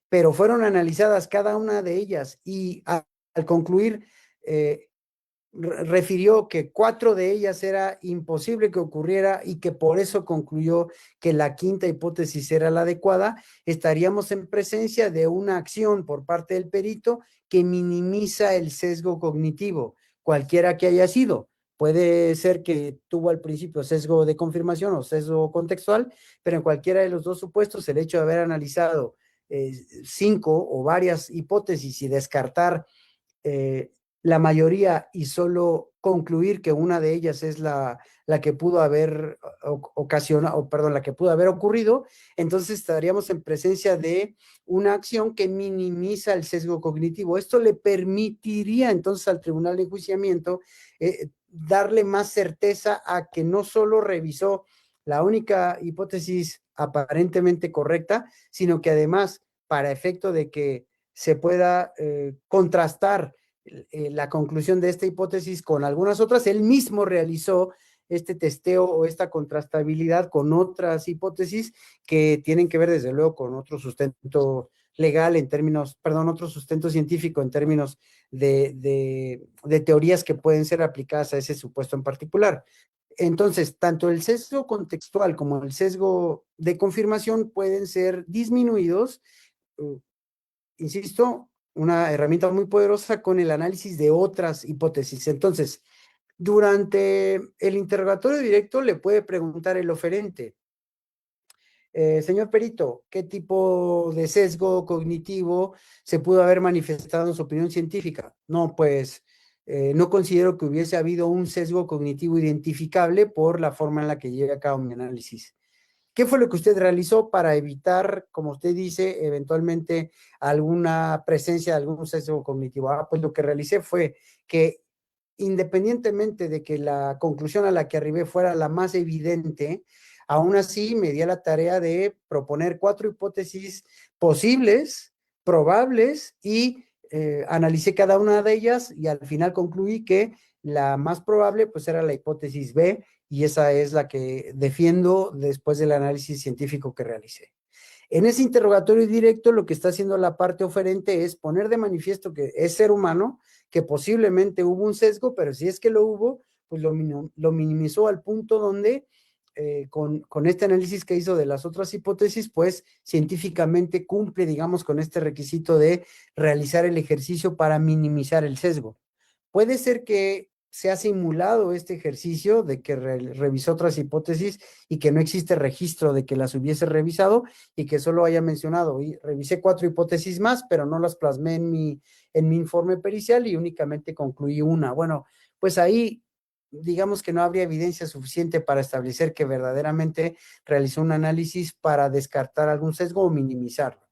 pero fueron analizadas cada una de ellas y al concluir refirió que 4 de ellas era imposible que ocurriera y que por eso concluyó que la quinta hipótesis era la adecuada, estaríamos en presencia de una acción por parte del perito que minimiza el sesgo cognitivo, cualquiera que haya sido. Puede ser que tuvo al principio sesgo de confirmación o sesgo contextual, pero en cualquiera de los dos supuestos, el hecho de haber analizado 5 o varias hipótesis y descartar la mayoría y solo concluir que una de ellas es la que pudo haber ocasionado, perdón, la que pudo haber ocurrido, entonces estaríamos en presencia de una acción que minimiza el sesgo cognitivo. Esto le permitiría entonces al tribunal de enjuiciamiento darle más certeza a que no solo revisó la única hipótesis aparentemente correcta, sino que además, para efecto de que se pueda contrastar la conclusión de esta hipótesis con algunas otras, él mismo realizó este testeo o esta contrastabilidad con otras hipótesis que tienen que ver desde luego con otro sustento legal en términos, perdón, otro sustento científico en términos de teorías que pueden ser aplicadas a ese supuesto en particular. Entonces, tanto el sesgo contextual como el sesgo de confirmación pueden ser disminuidos, insisto, una herramienta muy poderosa con el análisis de otras hipótesis. Entonces, durante el interrogatorio directo le puede preguntar el oferente, señor perito, ¿qué tipo de sesgo cognitivo se pudo haber manifestado en su opinión científica? No, pues no considero que hubiese habido un sesgo cognitivo identificable por la forma en la que lleve a cabo mi análisis. ¿Qué fue lo que usted realizó para evitar, como usted dice, eventualmente alguna presencia de algún sesgo cognitivo? Pues lo que realicé fue que independientemente de que la conclusión a la que arribé fuera la más evidente, aún así me di a la tarea de proponer 4 hipótesis posibles, probables, y analicé cada una de ellas y al final concluí que la más probable pues era la hipótesis B, y esa es la que defiendo después del análisis científico que realicé. En ese interrogatorio directo, lo que está haciendo la parte oferente es poner de manifiesto que es ser humano, que posiblemente hubo un sesgo, pero si es que lo hubo, pues lo minimizó al punto donde con este análisis que hizo de las otras hipótesis, pues científicamente cumple, digamos, con este requisito de realizar el ejercicio para minimizar el sesgo. Puede ser que se ha simulado este ejercicio de que revisó otras hipótesis y que no existe registro de que las hubiese revisado y que solo haya mencionado, y revisé 4 hipótesis más, pero no las plasmé en mi informe pericial y únicamente concluí una. Bueno, pues ahí digamos que no habría evidencia suficiente para establecer que verdaderamente realizó un análisis para descartar algún sesgo o minimizarlo.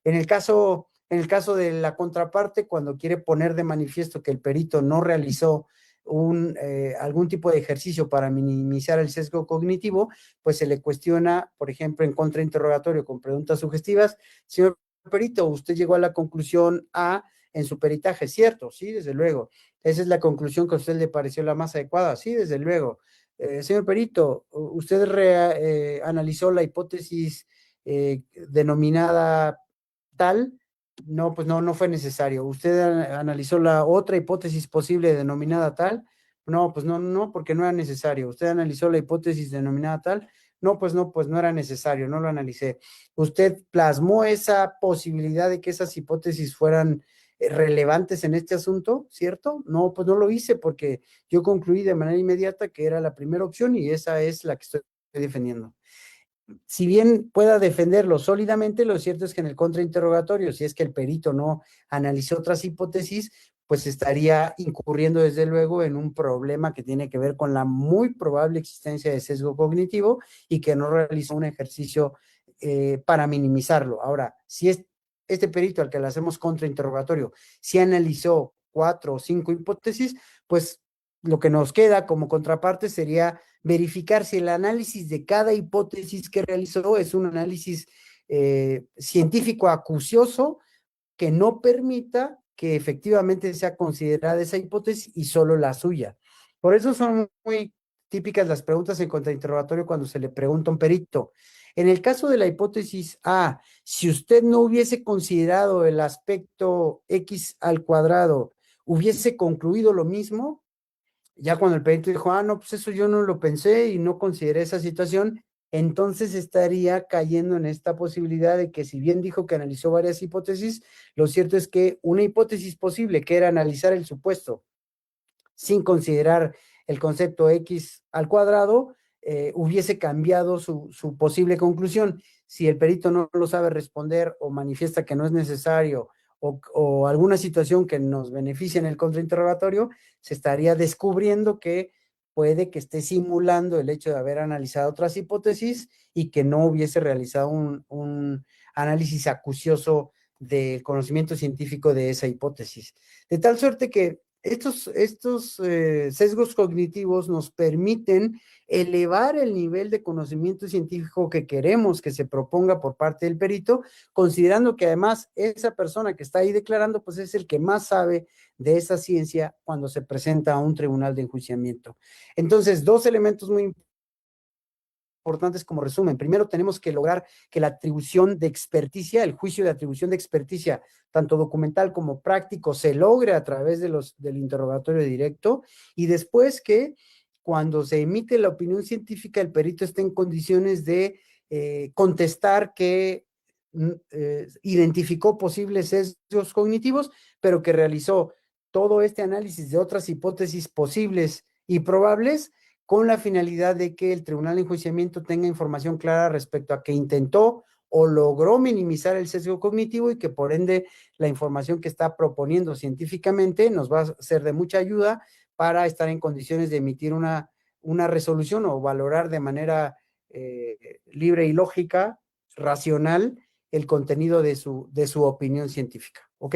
En el caso de la contraparte, cuando quiere poner de manifiesto que el perito no realizó algún tipo de ejercicio para minimizar el sesgo cognitivo, pues se le cuestiona, por ejemplo, en contrainterrogatorio con preguntas sugestivas: señor perito, usted llegó a la conclusión A en su peritaje, ¿cierto? Sí, desde luego. Esa es la conclusión que a usted le pareció la más adecuada. Sí, desde luego. Señor perito, usted analizó la hipótesis denominada tal. No, pues no fue necesario. ¿Usted analizó la otra hipótesis posible denominada tal? No, pues no, porque no era necesario. ¿Usted analizó la hipótesis denominada tal? No, pues no era necesario, no lo analicé. ¿Usted plasmó esa posibilidad de que esas hipótesis fueran relevantes en este asunto, cierto? No, pues no lo hice porque yo concluí de manera inmediata que era la primera opción y esa es la que estoy defendiendo. Si bien pueda defenderlo sólidamente, lo cierto es que en el contrainterrogatorio, si es que el perito no analizó otras hipótesis, pues estaría incurriendo desde luego en un problema que tiene que ver con la muy probable existencia de sesgo cognitivo y que no realizó un ejercicio para minimizarlo. Ahora, si es este perito al que le hacemos contrainterrogatorio, si analizó 4 o 5 hipótesis, pues lo que nos queda como contraparte sería verificar si el análisis de cada hipótesis que realizó es un análisis científico acucioso que no permita que efectivamente sea considerada esa hipótesis y solo la suya. Por eso son muy típicas las preguntas en contrainterrogatorio cuando se le pregunta a un perito. En el caso de la hipótesis A, si usted no hubiese considerado el aspecto x al cuadrado, ¿hubiese concluido lo mismo? Ya cuando el perito dijo, no, pues eso yo no lo pensé y no consideré esa situación, entonces estaría cayendo en esta posibilidad de que si bien dijo que analizó varias hipótesis, lo cierto es que una hipótesis posible, que era analizar el supuesto sin considerar el concepto x al cuadrado, hubiese cambiado su posible conclusión. Si el perito no lo sabe responder o manifiesta que no es necesario o alguna situación que nos beneficie en el contrainterrogatorio, se estaría descubriendo que puede que esté simulando el hecho de haber analizado otras hipótesis y que no hubiese realizado un análisis acucioso del conocimiento científico de esa hipótesis. De tal suerte que estos sesgos cognitivos nos permiten elevar el nivel de conocimiento científico que queremos que se proponga por parte del perito, considerando que además esa persona que está ahí declarando, pues es el que más sabe de esa ciencia cuando se presenta a un tribunal de enjuiciamiento. Entonces, 2 elementos muy importantes como resumen. Primero, tenemos que lograr que la atribución de experticia, el juicio de atribución de experticia, tanto documental como práctico, se logre a través del interrogatorio directo, y después que cuando se emite la opinión científica, el perito esté en condiciones de contestar que identificó posibles sesgos cognitivos, pero que realizó todo este análisis de otras hipótesis posibles y probables con la finalidad de que el tribunal de enjuiciamiento tenga información clara respecto a que intentó o logró minimizar el sesgo cognitivo y que por ende la información que está proponiendo científicamente nos va a ser de mucha ayuda para estar en condiciones de emitir una resolución o valorar de manera libre y lógica, racional, el contenido de su opinión científica, ¿ok?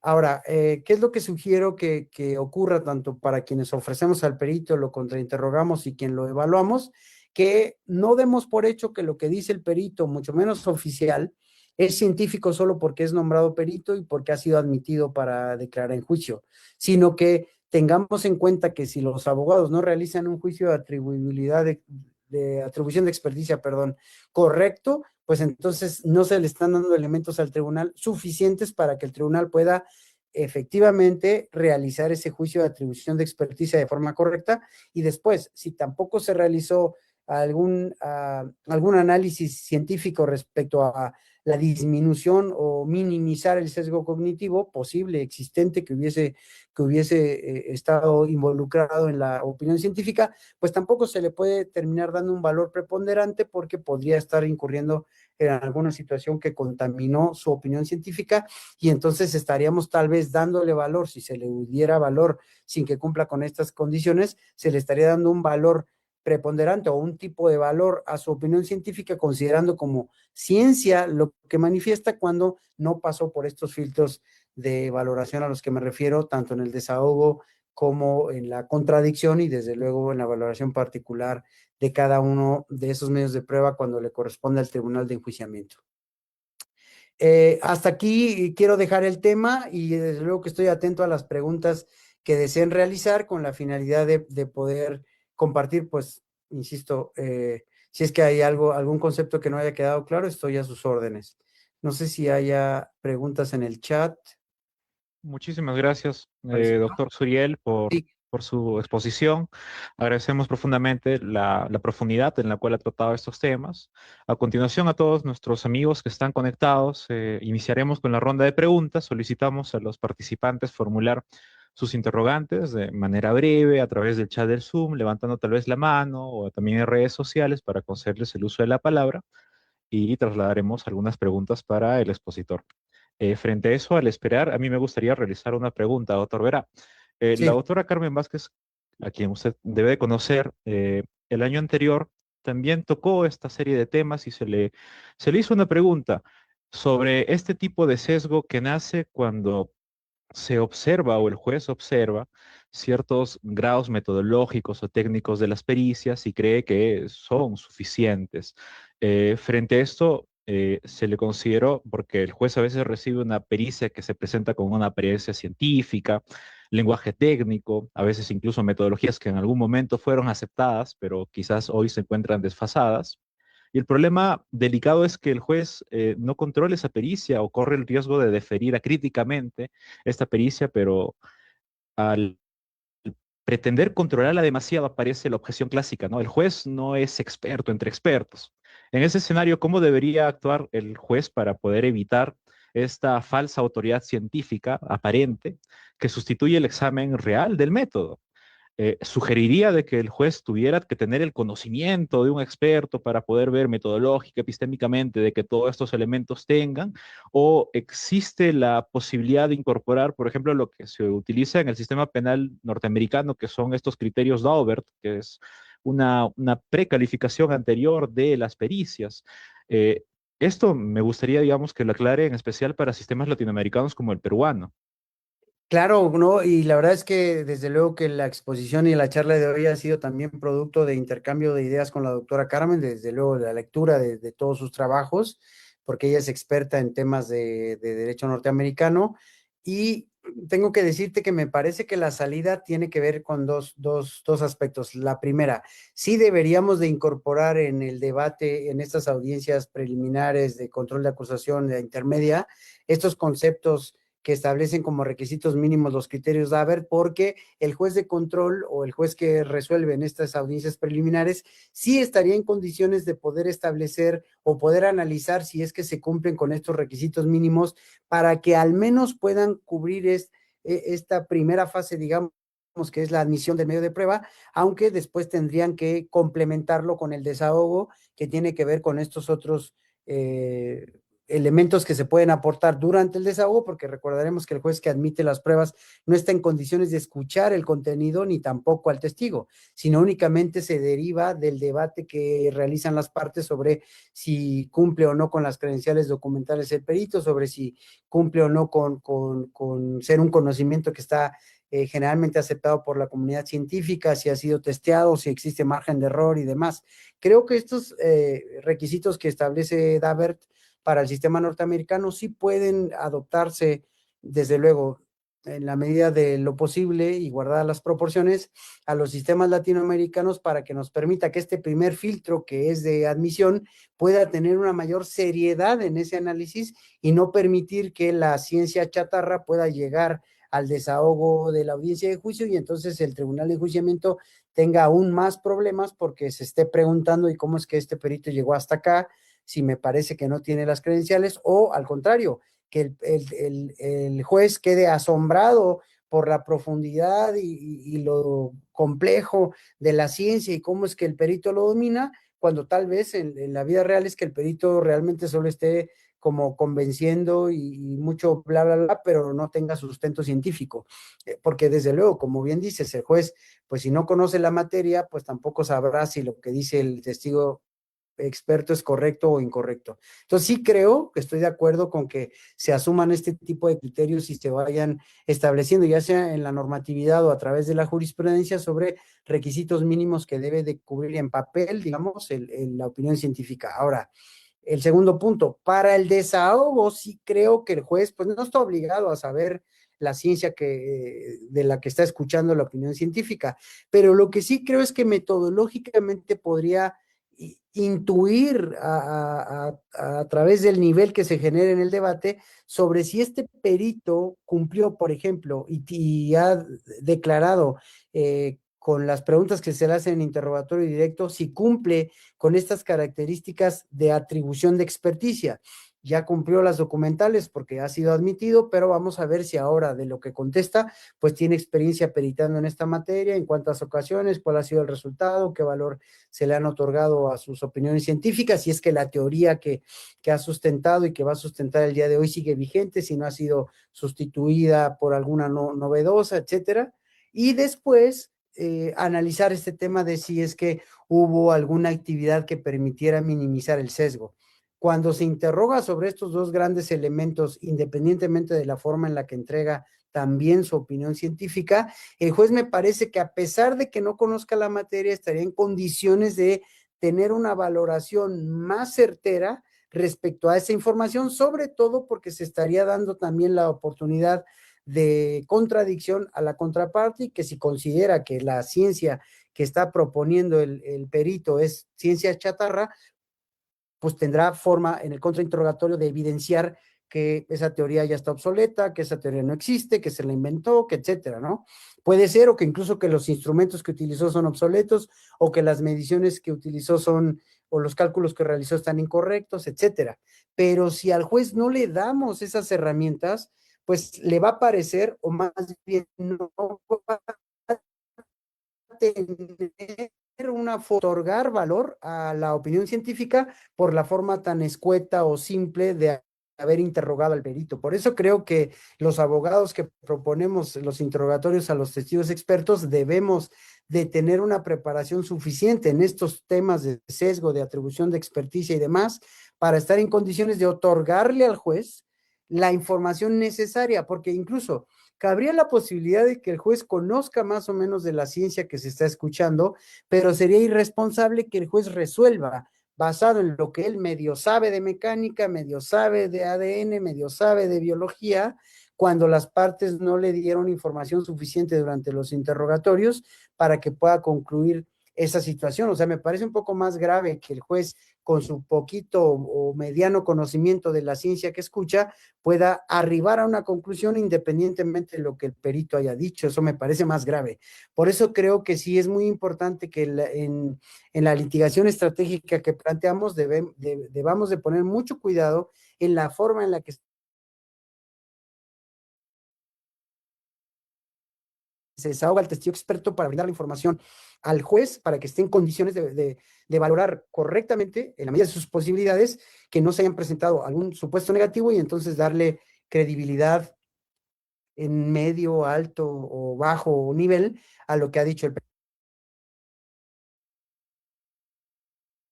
Ahora, ¿qué es lo que sugiero que ocurra tanto para quienes ofrecemos al perito, lo contrainterrogamos y quien lo evaluamos? Que no demos por hecho que lo que dice el perito, mucho menos oficial, es científico solo porque es nombrado perito y porque ha sido admitido para declarar en juicio, sino que tengamos en cuenta que si los abogados no realizan un juicio de atribuibilidad de atribución de experticia, correcto, pues entonces no se le están dando elementos al tribunal suficientes para que el tribunal pueda efectivamente realizar ese juicio de atribución de experticia de forma correcta. Y después, si tampoco se realizó algún análisis científico respecto a la disminución o minimizar el sesgo cognitivo posible, existente, que hubiese estado involucrado en la opinión científica, pues tampoco se le puede terminar dando un valor preponderante porque podría estar incurriendo en alguna situación que contaminó su opinión científica y entonces estaríamos tal vez dándole valor, si se le diera valor sin que cumpla con estas condiciones, se le estaría dando un valor preponderante o un tipo de valor a su opinión científica considerando como ciencia lo que manifiesta cuando no pasó por estos filtros de valoración a los que me refiero, tanto en el desahogo como en la contradicción y desde luego en la valoración particular de cada uno de esos medios de prueba cuando le corresponde al tribunal de enjuiciamiento. Hasta aquí quiero dejar el tema y desde luego que estoy atento a las preguntas que deseen realizar con la finalidad de poder compartir, pues, insisto, si es que hay algún concepto que no haya quedado claro, estoy a sus órdenes. No sé si haya preguntas en el chat. Muchísimas gracias, doctor Suriel, Sí. por su exposición. Agradecemos profundamente la profundidad en la cual ha tratado estos temas. A continuación, a todos nuestros amigos que están conectados, iniciaremos con la ronda de preguntas. Solicitamos a los participantes formular sus interrogantes de manera breve a través del chat del Zoom, levantando tal vez la mano o también en redes sociales para concederles el uso de la palabra y trasladaremos algunas preguntas para el expositor. Frente a eso, al esperar, a mí me gustaría realizar una pregunta, doctor Vera. Sí. La doctora Carmen Vázquez, a quien usted debe de conocer, el año anterior también tocó esta serie de temas y se le hizo una pregunta sobre este tipo de sesgo que nace cuando se observa o el juez observa ciertos grados metodológicos o técnicos de las pericias y cree que son suficientes. Frente a esto, se le consideró, porque el juez a veces recibe una pericia que se presenta con una apariencia científica, lenguaje técnico, a veces incluso metodologías que en algún momento fueron aceptadas, pero quizás hoy se encuentran desfasadas. Y el problema delicado es que el juez no controla esa pericia o corre el riesgo de deferir acríticamente esta pericia, pero al pretender controlarla demasiado aparece la objeción clásica, ¿no? El juez no es experto entre expertos. En ese escenario, ¿cómo debería actuar el juez para poder evitar esta falsa autoridad científica aparente que sustituye el examen real del método? Sugeriría de que el juez tuviera que tener el conocimiento de un experto para poder ver metodológica, epistémicamente, de que todos estos elementos tengan, o existe la posibilidad de incorporar, por ejemplo, lo que se utiliza en el sistema penal norteamericano, que son estos criterios Daubert, que es una precalificación anterior de las pericias. Esto me gustaría, digamos, que lo aclare en especial para sistemas latinoamericanos como el peruano. Claro, ¿no? Y la verdad es que desde luego que la exposición y la charla de hoy ha sido también producto de intercambio de ideas con la doctora Carmen, desde luego de la lectura de todos sus trabajos, porque ella es experta en temas de derecho norteamericano. Y tengo que decirte que me parece que la salida tiene que ver con dos aspectos. La primera, sí deberíamos de incorporar en el debate, en estas audiencias preliminares de control de acusación de intermedia, estos conceptos que establecen como requisitos mínimos los criterios Daubert, porque el juez de control o el juez que resuelve en estas audiencias preliminares sí estaría en condiciones de poder establecer o poder analizar si es que se cumplen con estos requisitos mínimos para que al menos puedan cubrir esta primera fase, digamos, que es la admisión del medio de prueba, aunque después tendrían que complementarlo con el desahogo que tiene que ver con estos otros elementos que se pueden aportar durante el desahogo, porque recordaremos que el juez que admite las pruebas no está en condiciones de escuchar el contenido ni tampoco al testigo, sino únicamente se deriva del debate que realizan las partes sobre si cumple o no con las credenciales documentales el perito, sobre si cumple o no con ser un conocimiento que está generalmente aceptado por la comunidad científica, si ha sido testeado, si existe margen de error y demás. Creo que estos requisitos que establece Daubert para el sistema norteamericano sí pueden adoptarse, desde luego, en la medida de lo posible y guardadas las proporciones, a los sistemas latinoamericanos para que nos permita que este primer filtro que es de admisión pueda tener una mayor seriedad en ese análisis y no permitir que la ciencia chatarra pueda llegar al desahogo de la audiencia de juicio y entonces el tribunal de enjuiciamiento tenga aún más problemas porque se esté preguntando y cómo es que este perito llegó hasta acá, si me parece que no tiene las credenciales, o al contrario, que el juez quede asombrado por la profundidad y lo complejo de la ciencia y cómo es que el perito lo domina, cuando tal vez en la vida real es que el perito realmente solo esté como convenciendo y mucho bla, bla, bla, pero no tenga sustento científico. Porque desde luego, como bien dices, el juez, pues si no conoce la materia, pues tampoco sabrá si lo que dice el testigo experto es correcto o incorrecto. Entonces sí creo que estoy de acuerdo con que se asuman este tipo de criterios y se vayan estableciendo, ya sea en la normatividad o a través de la jurisprudencia, sobre requisitos mínimos que debe de cubrir en papel, digamos, la opinión científica. Ahora, el segundo punto, para el desahogo, sí creo que el juez, pues no está obligado a saber la ciencia de la que está escuchando la opinión científica, pero lo que sí creo es que metodológicamente podría intuir a través del nivel que se genere en el debate sobre si este perito cumplió, por ejemplo, y ha declarado con las preguntas que se le hacen en interrogatorio directo, si cumple con estas características de atribución de experticia. Ya cumplió las documentales porque ha sido admitido, pero vamos a ver si ahora de lo que contesta, pues tiene experiencia peritando en esta materia, en cuántas ocasiones, cuál ha sido el resultado, qué valor se le han otorgado a sus opiniones científicas, si es que la teoría que ha sustentado y que va a sustentar el día de hoy sigue vigente, si no ha sido sustituida por alguna novedosa, etcétera. Y después analizar este tema de si es que hubo alguna actividad que permitiera minimizar el sesgo. Cuando se interroga sobre estos dos grandes elementos, independientemente de la forma en la que entrega también su opinión científica, el juez me parece que a pesar de que no conozca la materia, estaría en condiciones de tener una valoración más certera respecto a esa información, sobre todo porque se estaría dando también la oportunidad de contradicción a la contraparte y que si considera que la ciencia que está proponiendo el perito es ciencia chatarra, pues tendrá forma en el contrainterrogatorio de evidenciar que esa teoría ya está obsoleta, que esa teoría no existe, que se la inventó, que etcétera, ¿no? Puede ser, o que incluso que los instrumentos que utilizó son obsoletos, o que las mediciones que utilizó son, o los cálculos que realizó están incorrectos, etcétera. Pero si al juez no le damos esas herramientas, pues le va a parecer, o más bien no va a tener otorgar valor a la opinión científica por la forma tan escueta o simple de haber interrogado al perito. Por eso creo que los abogados que proponemos los interrogatorios a los testigos expertos debemos de tener una preparación suficiente en estos temas de sesgo, de atribución de experticia y demás, para estar en condiciones de otorgarle al juez la información necesaria, porque incluso cabría la posibilidad de que el juez conozca más o menos de la ciencia que se está escuchando, pero sería irresponsable que el juez resuelva basado en lo que él medio sabe de mecánica, medio sabe de ADN, medio sabe de biología, cuando las partes no le dieron información suficiente durante los interrogatorios para que pueda concluir esa situación. O sea, me parece un poco más grave que el juez, con su poquito o mediano conocimiento de la ciencia que escucha, pueda arribar a una conclusión independientemente de lo que el perito haya dicho. Eso me parece más grave. Por eso creo que sí es muy importante que en la litigación estratégica que planteamos debamos de poner mucho cuidado en la forma en la que se desahoga el testigo experto para brindar la información al juez para que esté en condiciones de valorar correctamente, en la medida de sus posibilidades, que no se hayan presentado algún supuesto negativo y entonces darle credibilidad en medio, alto o bajo nivel a lo que ha dicho el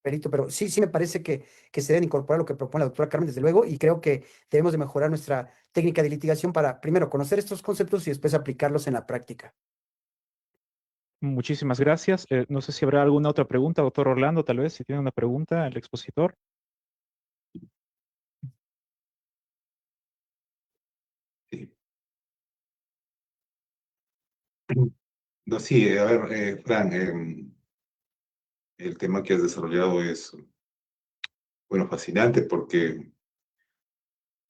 perito. Pero sí, sí me parece que se deben incorporar lo que propone la doctora Carmen, desde luego, y creo que debemos de mejorar nuestra técnica de litigación para, primero, conocer estos conceptos y después aplicarlos en la práctica. Muchísimas gracias. No sé si habrá alguna otra pregunta, doctor Orlando, tal vez, si tiene una pregunta el expositor. Sí. No, sí, a ver, Fran, el tema que has desarrollado es, bueno, fascinante porque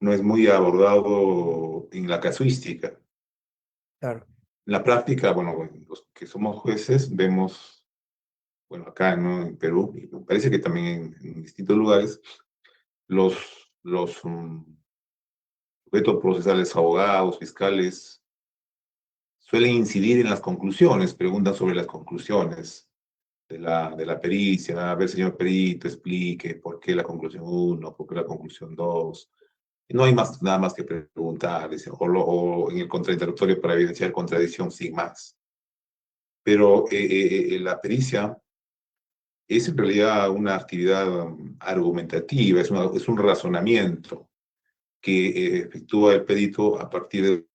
no es muy abordado en la casuística. Claro. En la práctica, bueno, los que somos jueces vemos, bueno, acá, ¿no?, en Perú, y me parece que también en distintos lugares, los sujetos procesales, abogados, fiscales, suelen incidir en las conclusiones, preguntan sobre las conclusiones de la pericia. A ver, señor perito, explique por qué la conclusión 1, por qué la conclusión 2. No hay más, nada más que preguntar, dice, o en el contrainterrogatorio para evidenciar contradicción sin más. Pero la pericia es en realidad una actividad argumentativa, es un razonamiento que efectúa el perito a partir de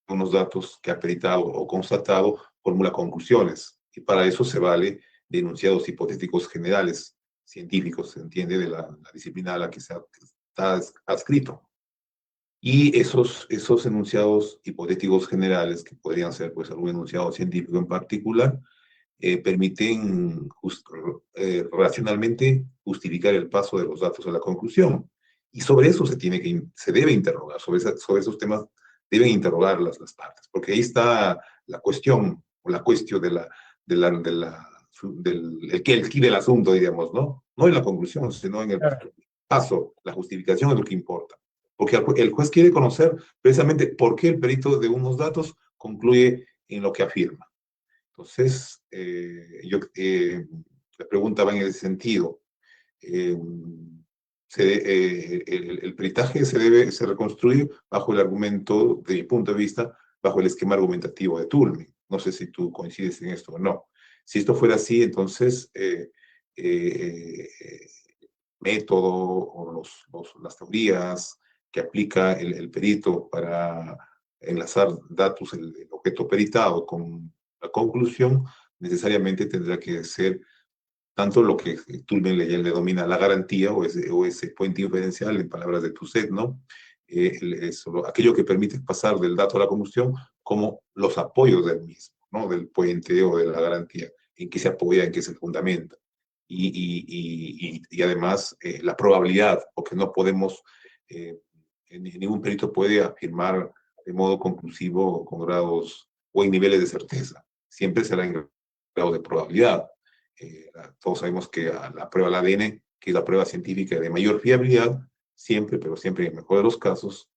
unos datos que ha peritado o constatado, formula conclusiones. Y para eso se vale de enunciados hipotéticos generales, científicos, se entiende, de la disciplina a la que está adscrito. Y esos enunciados hipotéticos generales, que podrían ser pues algún enunciado científico en particular, permiten racionalmente justificar el paso de los datos a la conclusión. Y sobre eso se debe interrogar, sobre esos temas deben interrogar las partes, porque ahí está la cuestión, o la cuestión el quid del asunto, diríamos, ¿no? No en la conclusión, sino en el paso, la justificación es lo que importa. Porque el juez quiere conocer precisamente por qué el perito de unos datos concluye en lo que afirma. Entonces, la pregunta va en ese sentido. El peritaje se reconstruye bajo el argumento, de mi punto de vista, bajo el esquema argumentativo de Toulmin. No sé si tú coincides en esto o no. Si esto fuera así, entonces método o las teorías que aplica el perito para enlazar datos, el objeto peritado con la conclusión, necesariamente tendrá que ser tanto lo que Toulmin le denomina la garantía o ese puente inferencial, en palabras de Toussaint, ¿no? Aquello que permite pasar del dato a la conclusión, como los apoyos del mismo, ¿no? Del puente o de la garantía, en qué se apoya, en qué se fundamenta. Y además la probabilidad, porque no podemos, ningún perito puede afirmar de modo conclusivo con grados o en niveles de certeza. Siempre será en grado de probabilidad. Todos sabemos que la prueba del ADN, que es la prueba científica de mayor fiabilidad, siempre, pero siempre en el mejor de los casos,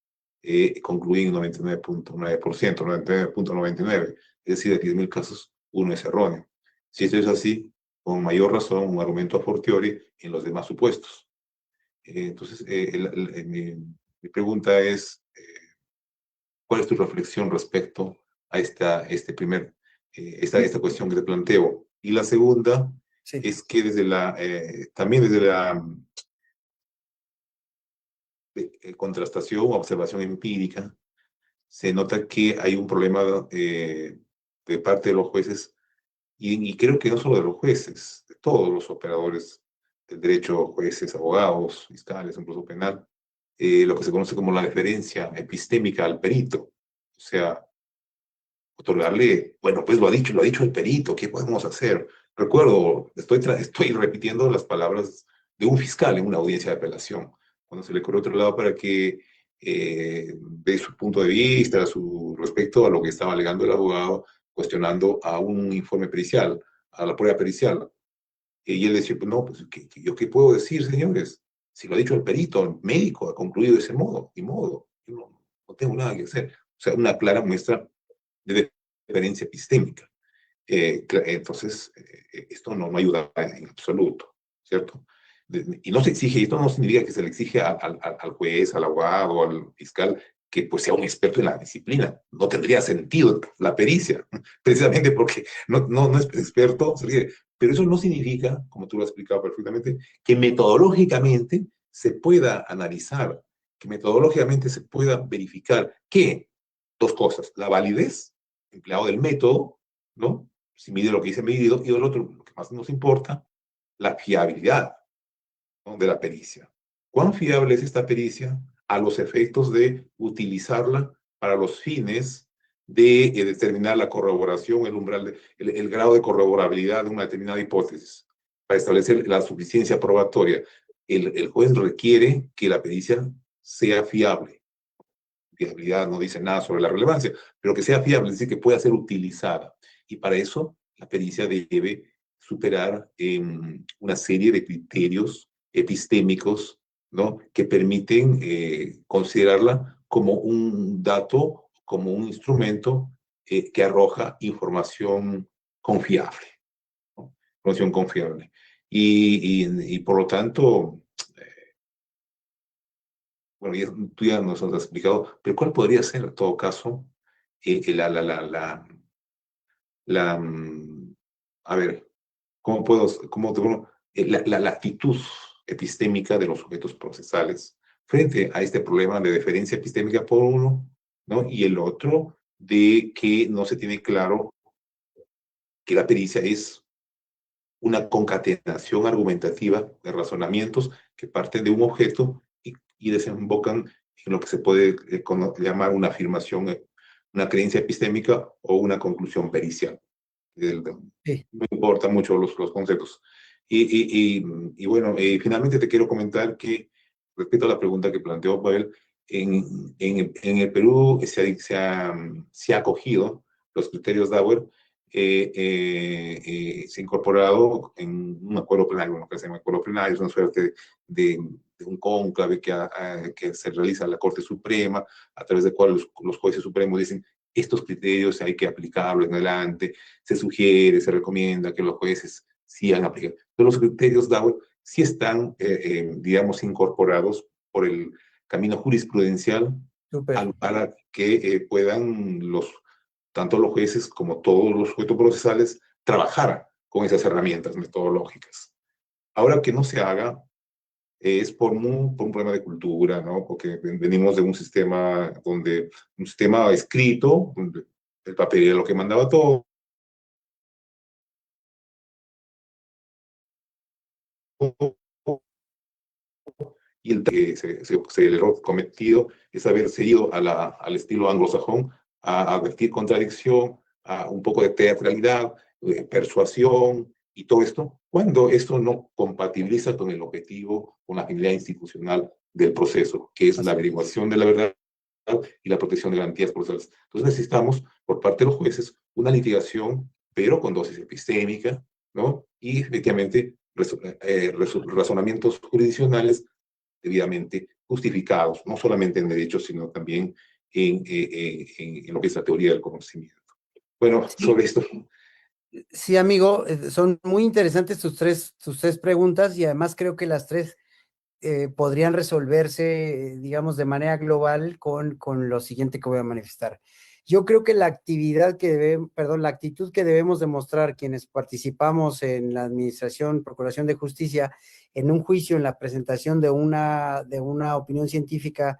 concluye en 99.9%, 99.99%. Es decir, de 10.000 casos, uno es erróneo. Si esto es así, con mayor razón, un argumento a fortiori en los demás supuestos. Entonces, mi pregunta es, ¿cuál es tu reflexión respecto a esta cuestión que te planteo? Y la segunda es que también desde la contrastación o observación empírica, se nota que hay un problema de parte de los jueces, y creo que no solo de los jueces, de todos los operadores del derecho, jueces, abogados, fiscales, incluso penal, lo que se conoce como la deferencia epistémica al perito. O sea, otorgarle, bueno, pues lo ha dicho el perito, ¿qué podemos hacer? Recuerdo, estoy repitiendo las palabras de un fiscal en una audiencia de apelación, cuando se le corrió otro lado para que dé su punto de vista respecto a lo que estaba alegando el abogado, cuestionando a un informe pericial, a la prueba pericial. Y él decía, pues no, pues ¿yo qué puedo decir, señores? Si lo ha dicho el perito, el médico ha concluido de ese modo, ni modo, yo no tengo nada que hacer. O sea, una clara muestra de deferencia epistémica. Entonces, esto no ayuda en absoluto, ¿cierto? Y no se exige, esto no significa que se le exige al juez, al abogado, al fiscal, que pues sea un experto en la disciplina. No tendría sentido la pericia, precisamente porque no es experto, pero eso no significa, como tú lo has explicado perfectamente, que metodológicamente se pueda analizar, que metodológicamente se pueda verificar que dos cosas, la validez, empleado del método, ¿no? Si mide lo que dice medido, y el otro, lo que más nos importa, la fiabilidad, ¿no?, de la pericia. ¿Cuán fiable es esta pericia a los efectos de utilizarla para los fines de determinar la corroboración, el umbral, el grado de corroborabilidad de una determinada hipótesis, para establecer la suficiencia probatoria? El juez requiere que la pericia sea fiable. fiabilidad no dice nada sobre la relevancia, pero que sea fiable, es decir, que pueda ser utilizada. Y para eso la pericia debe superar una serie de criterios epistémicos, ¿no?, que permiten considerarla como un dato, como un instrumento que arroja información confiable, ¿no? Información confiable. Y por lo tanto, bueno, tú ya nos has explicado, pero ¿cuál podría ser, en todo caso, a ver, la actitud epistémica de los sujetos procesales frente a este problema de deferencia epistémica por uno, ¿no?, y el otro de que no se tiene claro que la pericia es una concatenación argumentativa de razonamientos que parten de un objeto y desembocan en lo que se puede llamar una afirmación, una creencia epistémica o una conclusión pericial. Sí. No importa mucho los conceptos. Y bueno, finalmente te quiero comentar que, respecto a la pregunta que planteó Pavel, en el Perú se ha acogido los criterios Dauer, se ha incorporado en un acuerdo plenario, bueno, que se llama acuerdo plenario, es una suerte de un cónclave que se realiza en la Corte Suprema, a través del cual los jueces supremos dicen: estos criterios hay que aplicarlos en adelante, se sugiere, se recomienda que los jueces sigan aplicando. Pero los criterios Dauer sí están, digamos, incorporados por el camino jurisprudencial para que puedan tanto los jueces como todos los sujetos procesales trabajar con esas herramientas metodológicas. Ahora, que no se haga es por un problema de cultura, ¿no? Porque venimos de un sistema escrito, donde el papel era lo que mandaba todo. Y el error cometido es haber seguido al estilo anglosajón, a advertir contradicción, a un poco de teatralidad, persuasión y todo esto, cuando esto no compatibiliza con el objetivo, con la finalidad institucional del proceso, que es la averiguación de la verdad y la protección de garantías procesales. Entonces necesitamos, por parte de los jueces, una litigación, pero con dosis epistémica, ¿no? Y efectivamente razonamientos jurisdiccionales debidamente justificados, no solamente en derechos, sino también en lo que es la teoría del conocimiento. Bueno, sí. Sobre esto. Sí, amigo, son muy interesantes tus tres preguntas, y además creo que las tres podrían resolverse, digamos, de manera global con lo siguiente que voy a manifestar. Yo creo que la actitud que debemos demostrar quienes participamos en la administración, procuración de justicia, en un juicio, en la presentación de una opinión científica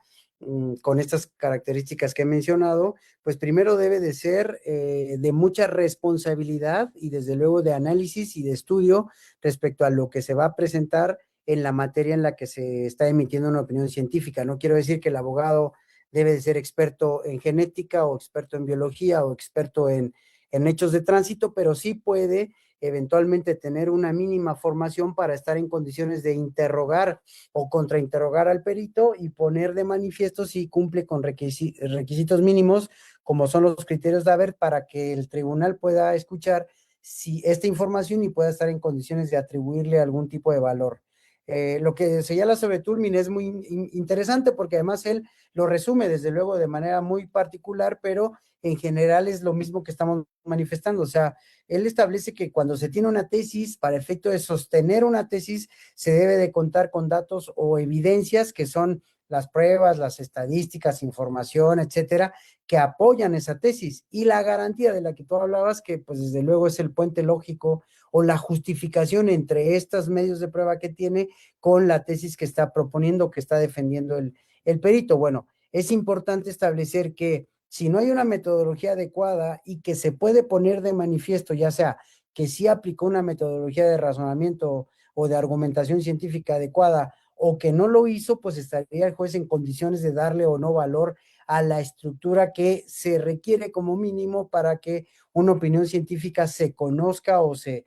con estas características que he mencionado, pues primero debe de ser de mucha responsabilidad y desde luego de análisis y de estudio respecto a lo que se va a presentar en la materia en la que se está emitiendo una opinión científica. No quiero decir que el abogado debe de ser experto en genética o experto en biología o experto en hechos de tránsito, pero sí puede eventualmente tener una mínima formación para estar en condiciones de interrogar o contrainterrogar al perito y poner de manifiesto si cumple con requisitos mínimos, como son los criterios Dauer, para que el tribunal pueda escuchar esta información y pueda estar en condiciones de atribuirle algún tipo de valor. Lo que señala sobre Toulmin es muy interesante, porque además él lo resume desde luego de manera muy particular, pero en general es lo mismo que estamos manifestando. O sea, él establece que cuando se tiene una tesis, para efecto de sostener una tesis, se debe de contar con datos o evidencias que son las pruebas, las estadísticas, información, etcétera, que apoyan esa tesis, y la garantía de la que tú hablabas, que pues desde luego es el puente lógico o la justificación entre estos medios de prueba que tiene con la tesis que está proponiendo, que está defendiendo el perito. Bueno, es importante establecer que si no hay una metodología adecuada y que se puede poner de manifiesto, ya sea que sí aplicó una metodología de razonamiento o de argumentación científica adecuada, o que no lo hizo, pues estaría el juez en condiciones de darle o no valor a la estructura que se requiere como mínimo para que una opinión científica se conozca o se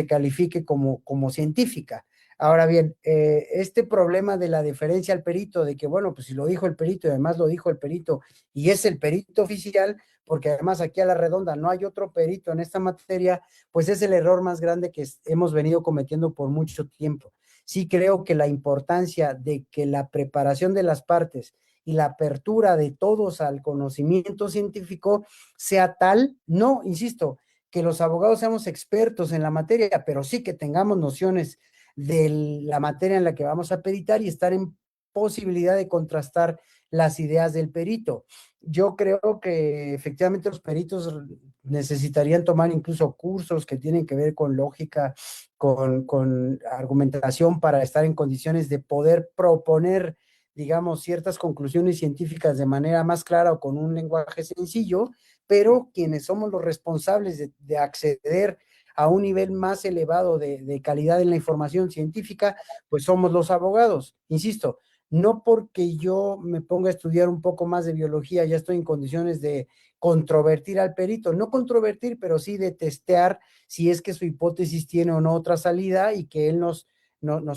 califique como científica. Ahora bien, este problema de la deferencia al perito, de que, bueno, pues si lo dijo el perito y además lo dijo el perito y es el perito oficial, porque además aquí a la redonda no hay otro perito en esta materia, pues es el error más grande que hemos venido cometiendo por mucho tiempo. Sí creo que la importancia de que la preparación de las partes y la apertura de todos al conocimiento científico sea tal, no, insisto, que los abogados seamos expertos en la materia, pero sí que tengamos nociones de la materia en la que vamos a peritar y estar en posibilidad de contrastar las ideas del perito. Yo creo que efectivamente los peritos necesitarían tomar incluso cursos que tienen que ver con lógica, con argumentación para estar en condiciones de poder proponer, digamos, ciertas conclusiones científicas de manera más clara o con un lenguaje sencillo, pero quienes somos los responsables de acceder a un nivel más elevado de calidad en la información científica, pues somos los abogados. Insisto, no porque yo me ponga a estudiar un poco más de biología, ya estoy en condiciones de controvertir al perito, no controvertir, pero sí de testear si es que su hipótesis tiene o no otra salida y que él nos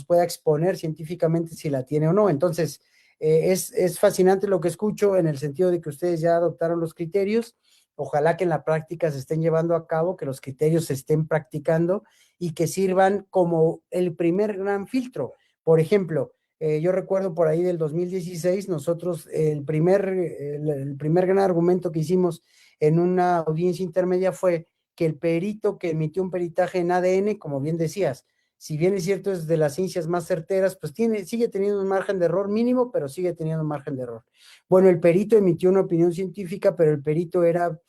pueda exponer científicamente si la tiene o no. Entonces, es fascinante lo que escucho en el sentido de que ustedes ya adoptaron los criterios. Ojalá que en la práctica se estén llevando a cabo, que los criterios se estén practicando y que sirvan como el primer gran filtro. Por ejemplo, yo recuerdo por ahí del 2016, nosotros el primer gran argumento que hicimos en una audiencia intermedia fue que el perito que emitió un peritaje en ADN, como bien decías, si bien es cierto es de las ciencias más certeras, pues sigue teniendo un margen de error mínimo, pero sigue teniendo un margen de error. Bueno, el perito emitió una opinión científica, pero el perito era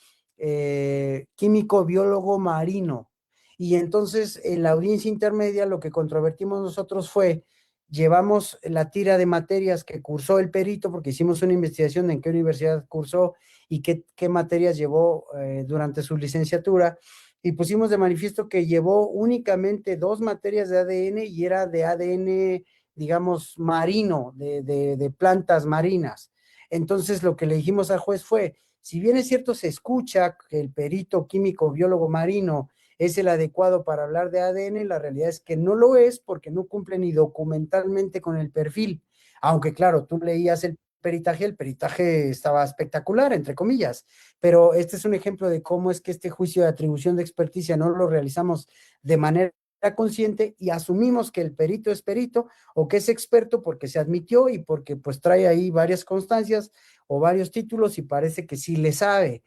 químico, biólogo marino. Y entonces en la audiencia intermedia lo que controvertimos nosotros fue, llevamos la tira de materias que cursó el perito, porque hicimos una investigación de en qué universidad cursó y qué materias llevó durante su licenciatura, y pusimos de manifiesto que llevó únicamente 2 materias de ADN y era de ADN, digamos, marino, de plantas marinas. Entonces lo que le dijimos al juez fue, si bien es cierto se escucha que el perito químico biólogo marino es el adecuado para hablar de ADN, la realidad es que no lo es porque no cumple ni documentalmente con el perfil. Aunque claro, tú leías el peritaje estaba espectacular, entre comillas, pero este es un ejemplo de cómo es que este juicio de atribución de experticia no lo realizamos de manera consciente y asumimos que el perito es perito o que es experto porque se admitió y porque pues trae ahí varias constancias o varios títulos y parece que sí le sabe.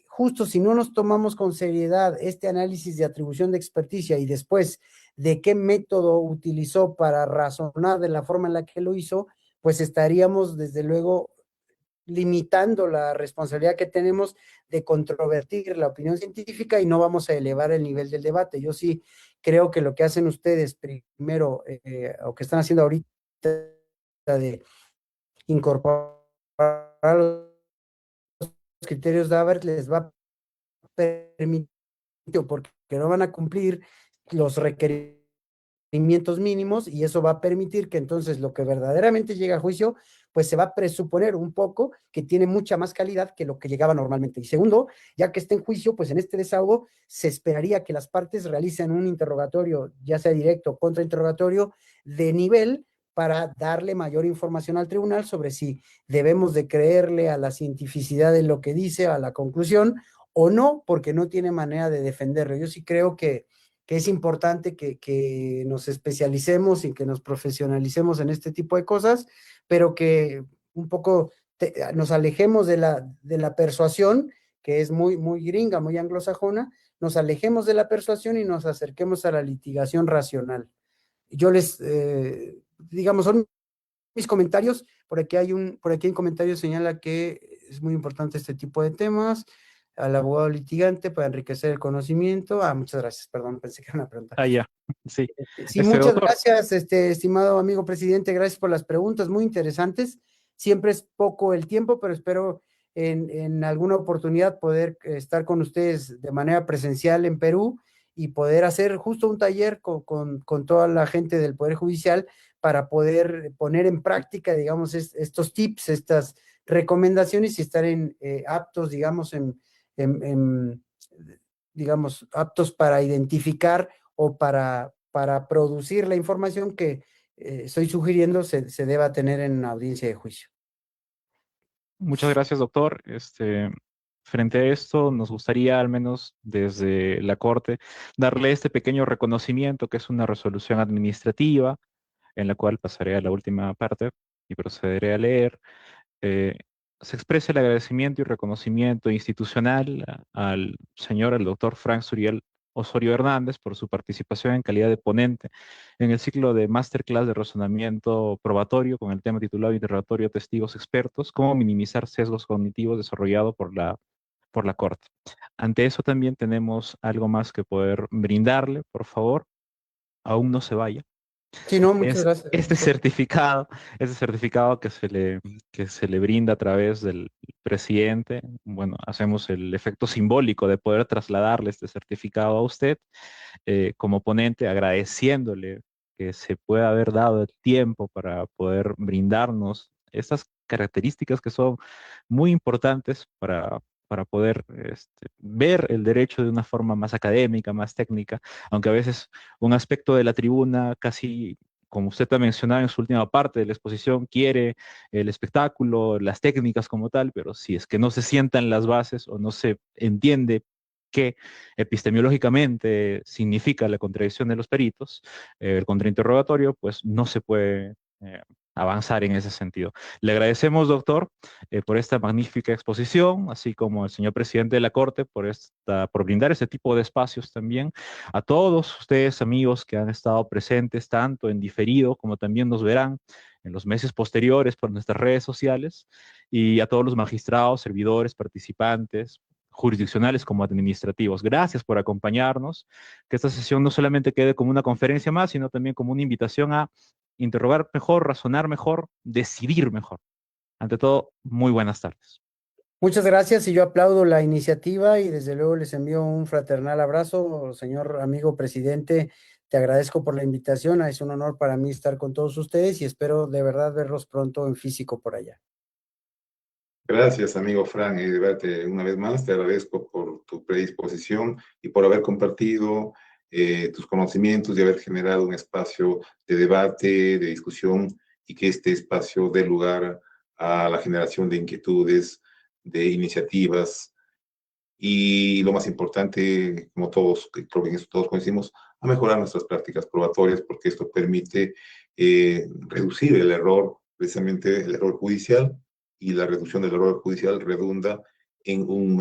Justo si no nos tomamos con seriedad este análisis de atribución de experticia y después de qué método utilizó para razonar de la forma en la que lo hizo, pues estaríamos desde luego limitando la responsabilidad que tenemos de controvertir la opinión científica y no vamos a elevar el nivel del debate. Yo sí creo que lo que hacen ustedes primero, o que están haciendo ahorita, de incorporar los criterios de Daubert, les va a permitir, porque no van a cumplir los requerimientos mínimos y eso va a permitir que entonces lo que verdaderamente llega a juicio, pues se va a presuponer un poco que tiene mucha más calidad que lo que llegaba normalmente. Y segundo, ya que está en juicio, pues en este desahogo se esperaría que las partes realicen un interrogatorio, ya sea directo o contrainterrogatorio, de nivel para darle mayor información al tribunal sobre si debemos de creerle a la cientificidad de lo que dice, a la conclusión, o no, porque no tiene manera de defenderlo. Yo sí creo que es importante que nos especialicemos y que nos profesionalicemos en este tipo de cosas, pero que un poco nos alejemos de la persuasión, que es muy, muy gringa, muy anglosajona, nos alejemos de la persuasión y nos acerquemos a la litigación racional. Yo digamos, son mis comentarios. Por aquí hay un comentario que señala que es muy importante este tipo de temas al abogado litigante para enriquecer el conocimiento. Muchas gracias, perdón, pensé que era una pregunta. Ya, sí. Sí, muchas Doctor, gracias, estimado amigo presidente, gracias por las preguntas, muy interesantes. Siempre es poco el tiempo, pero espero en alguna oportunidad poder estar con ustedes de manera presencial en Perú y poder hacer justo un taller con toda la gente del Poder Judicial para poder poner en práctica, digamos, estos tips, estas recomendaciones y estar aptos, digamos, digamos, aptos para identificar o para para producir la información que estoy sugiriendo se deba tener en audiencia de juicio. Muchas gracias, doctor. Frente a esto, nos gustaría, al menos desde la Corte, darle este pequeño reconocimiento, que es una resolución administrativa, en la cual pasaré a la última parte y procederé a leer. eh, Se expresa el agradecimiento y reconocimiento institucional al doctor Frank Suriel Osorio Hernández por su participación en calidad de ponente en el ciclo de Masterclass de Razonamiento Probatorio con el tema titulado Interrogatorio a Testigos Expertos, cómo minimizar sesgos cognitivos, desarrollado por la Corte. Ante eso también tenemos algo más que poder brindarle, por favor. Aún no se vaya. Sí, no, muchas Es gracias. este certificado que se le brinda a través del presidente. Bueno, hacemos el efecto simbólico de poder trasladarle este certificado a usted como ponente, agradeciéndole que se pueda haber dado el tiempo para poder brindarnos estas características que son muy importantes para poder ver el derecho de una forma más académica, más técnica, aunque a veces un aspecto de la tribuna casi, como usted ha mencionado en su última parte de la exposición, quiere el espectáculo, las técnicas como tal, pero si es que no se sientan las bases o no se entiende qué epistemológicamente significa la contradicción de los peritos, el contrainterrogatorio, pues no se puede avanzar en ese sentido. Le agradecemos, doctor, por esta magnífica exposición, así como al señor presidente de la Corte por brindar este tipo de espacios también. A todos ustedes, amigos, que han estado presentes, tanto en diferido como también nos verán en los meses posteriores por nuestras redes sociales, y a todos los magistrados, servidores, participantes, jurisdiccionales como administrativos. Gracias por acompañarnos. Que esta sesión no solamente quede como una conferencia más, sino también como una invitación a interrogar mejor, razonar mejor, decidir mejor. Ante todo, muy buenas tardes. Muchas gracias y yo aplaudo la iniciativa y desde luego les envío un fraternal abrazo, señor amigo presidente. Te agradezco por la invitación. Es un honor para mí estar con todos ustedes y espero de verdad verlos pronto en físico por allá. Gracias, amigo Fran, y de verdad, una vez más te agradezco por tu predisposición y por haber compartido tus conocimientos y haber generado un espacio de debate, de discusión, y que este espacio dé lugar a la generación de inquietudes, de iniciativas, y lo más importante, como todos, creo que en esto todos coincidimos, a mejorar nuestras prácticas probatorias, porque esto permite reducir el error, precisamente el error judicial, y la reducción del error judicial redunda en un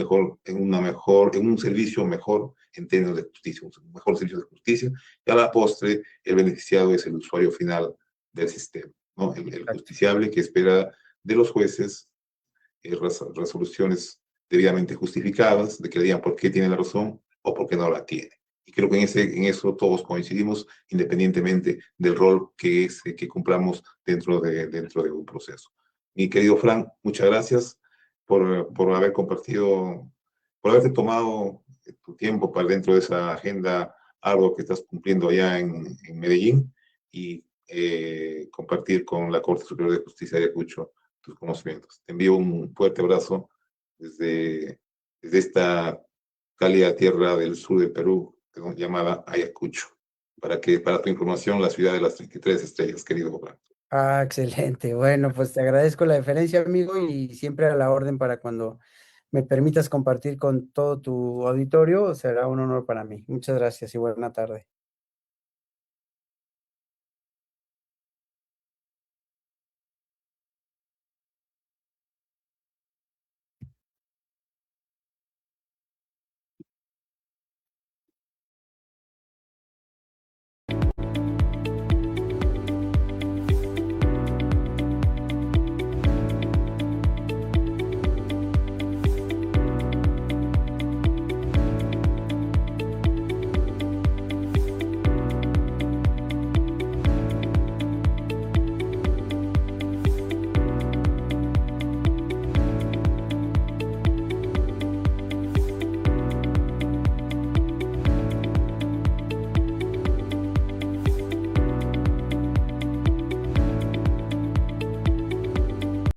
servicio mejor en términos de justicia, un mejor servicio de justicia, y a la postre el beneficiado es el usuario final del sistema, ¿no? El justiciable que espera de los jueces resoluciones debidamente justificadas, de que le digan por qué tiene la razón o por qué no la tiene. Y creo que en eso todos coincidimos, independientemente del rol que cumplamos dentro de un proceso. Mi querido Frank, muchas gracias por haber compartido, por haberte tomado tu tiempo para dentro de esa agenda, algo que estás cumpliendo allá en Medellín, y compartir con la Corte Superior de Justicia de Ayacucho tus conocimientos. Te envío un fuerte abrazo desde esta cálida tierra del sur del Perú, llamada Ayacucho. Para tu información, la ciudad de las 33 estrellas, querido Juan. Ah, excelente. Bueno, pues te agradezco la deferencia, amigo, y siempre a la orden para cuando me permitas compartir con todo tu auditorio. Será un honor para mí. Muchas gracias y buena tarde.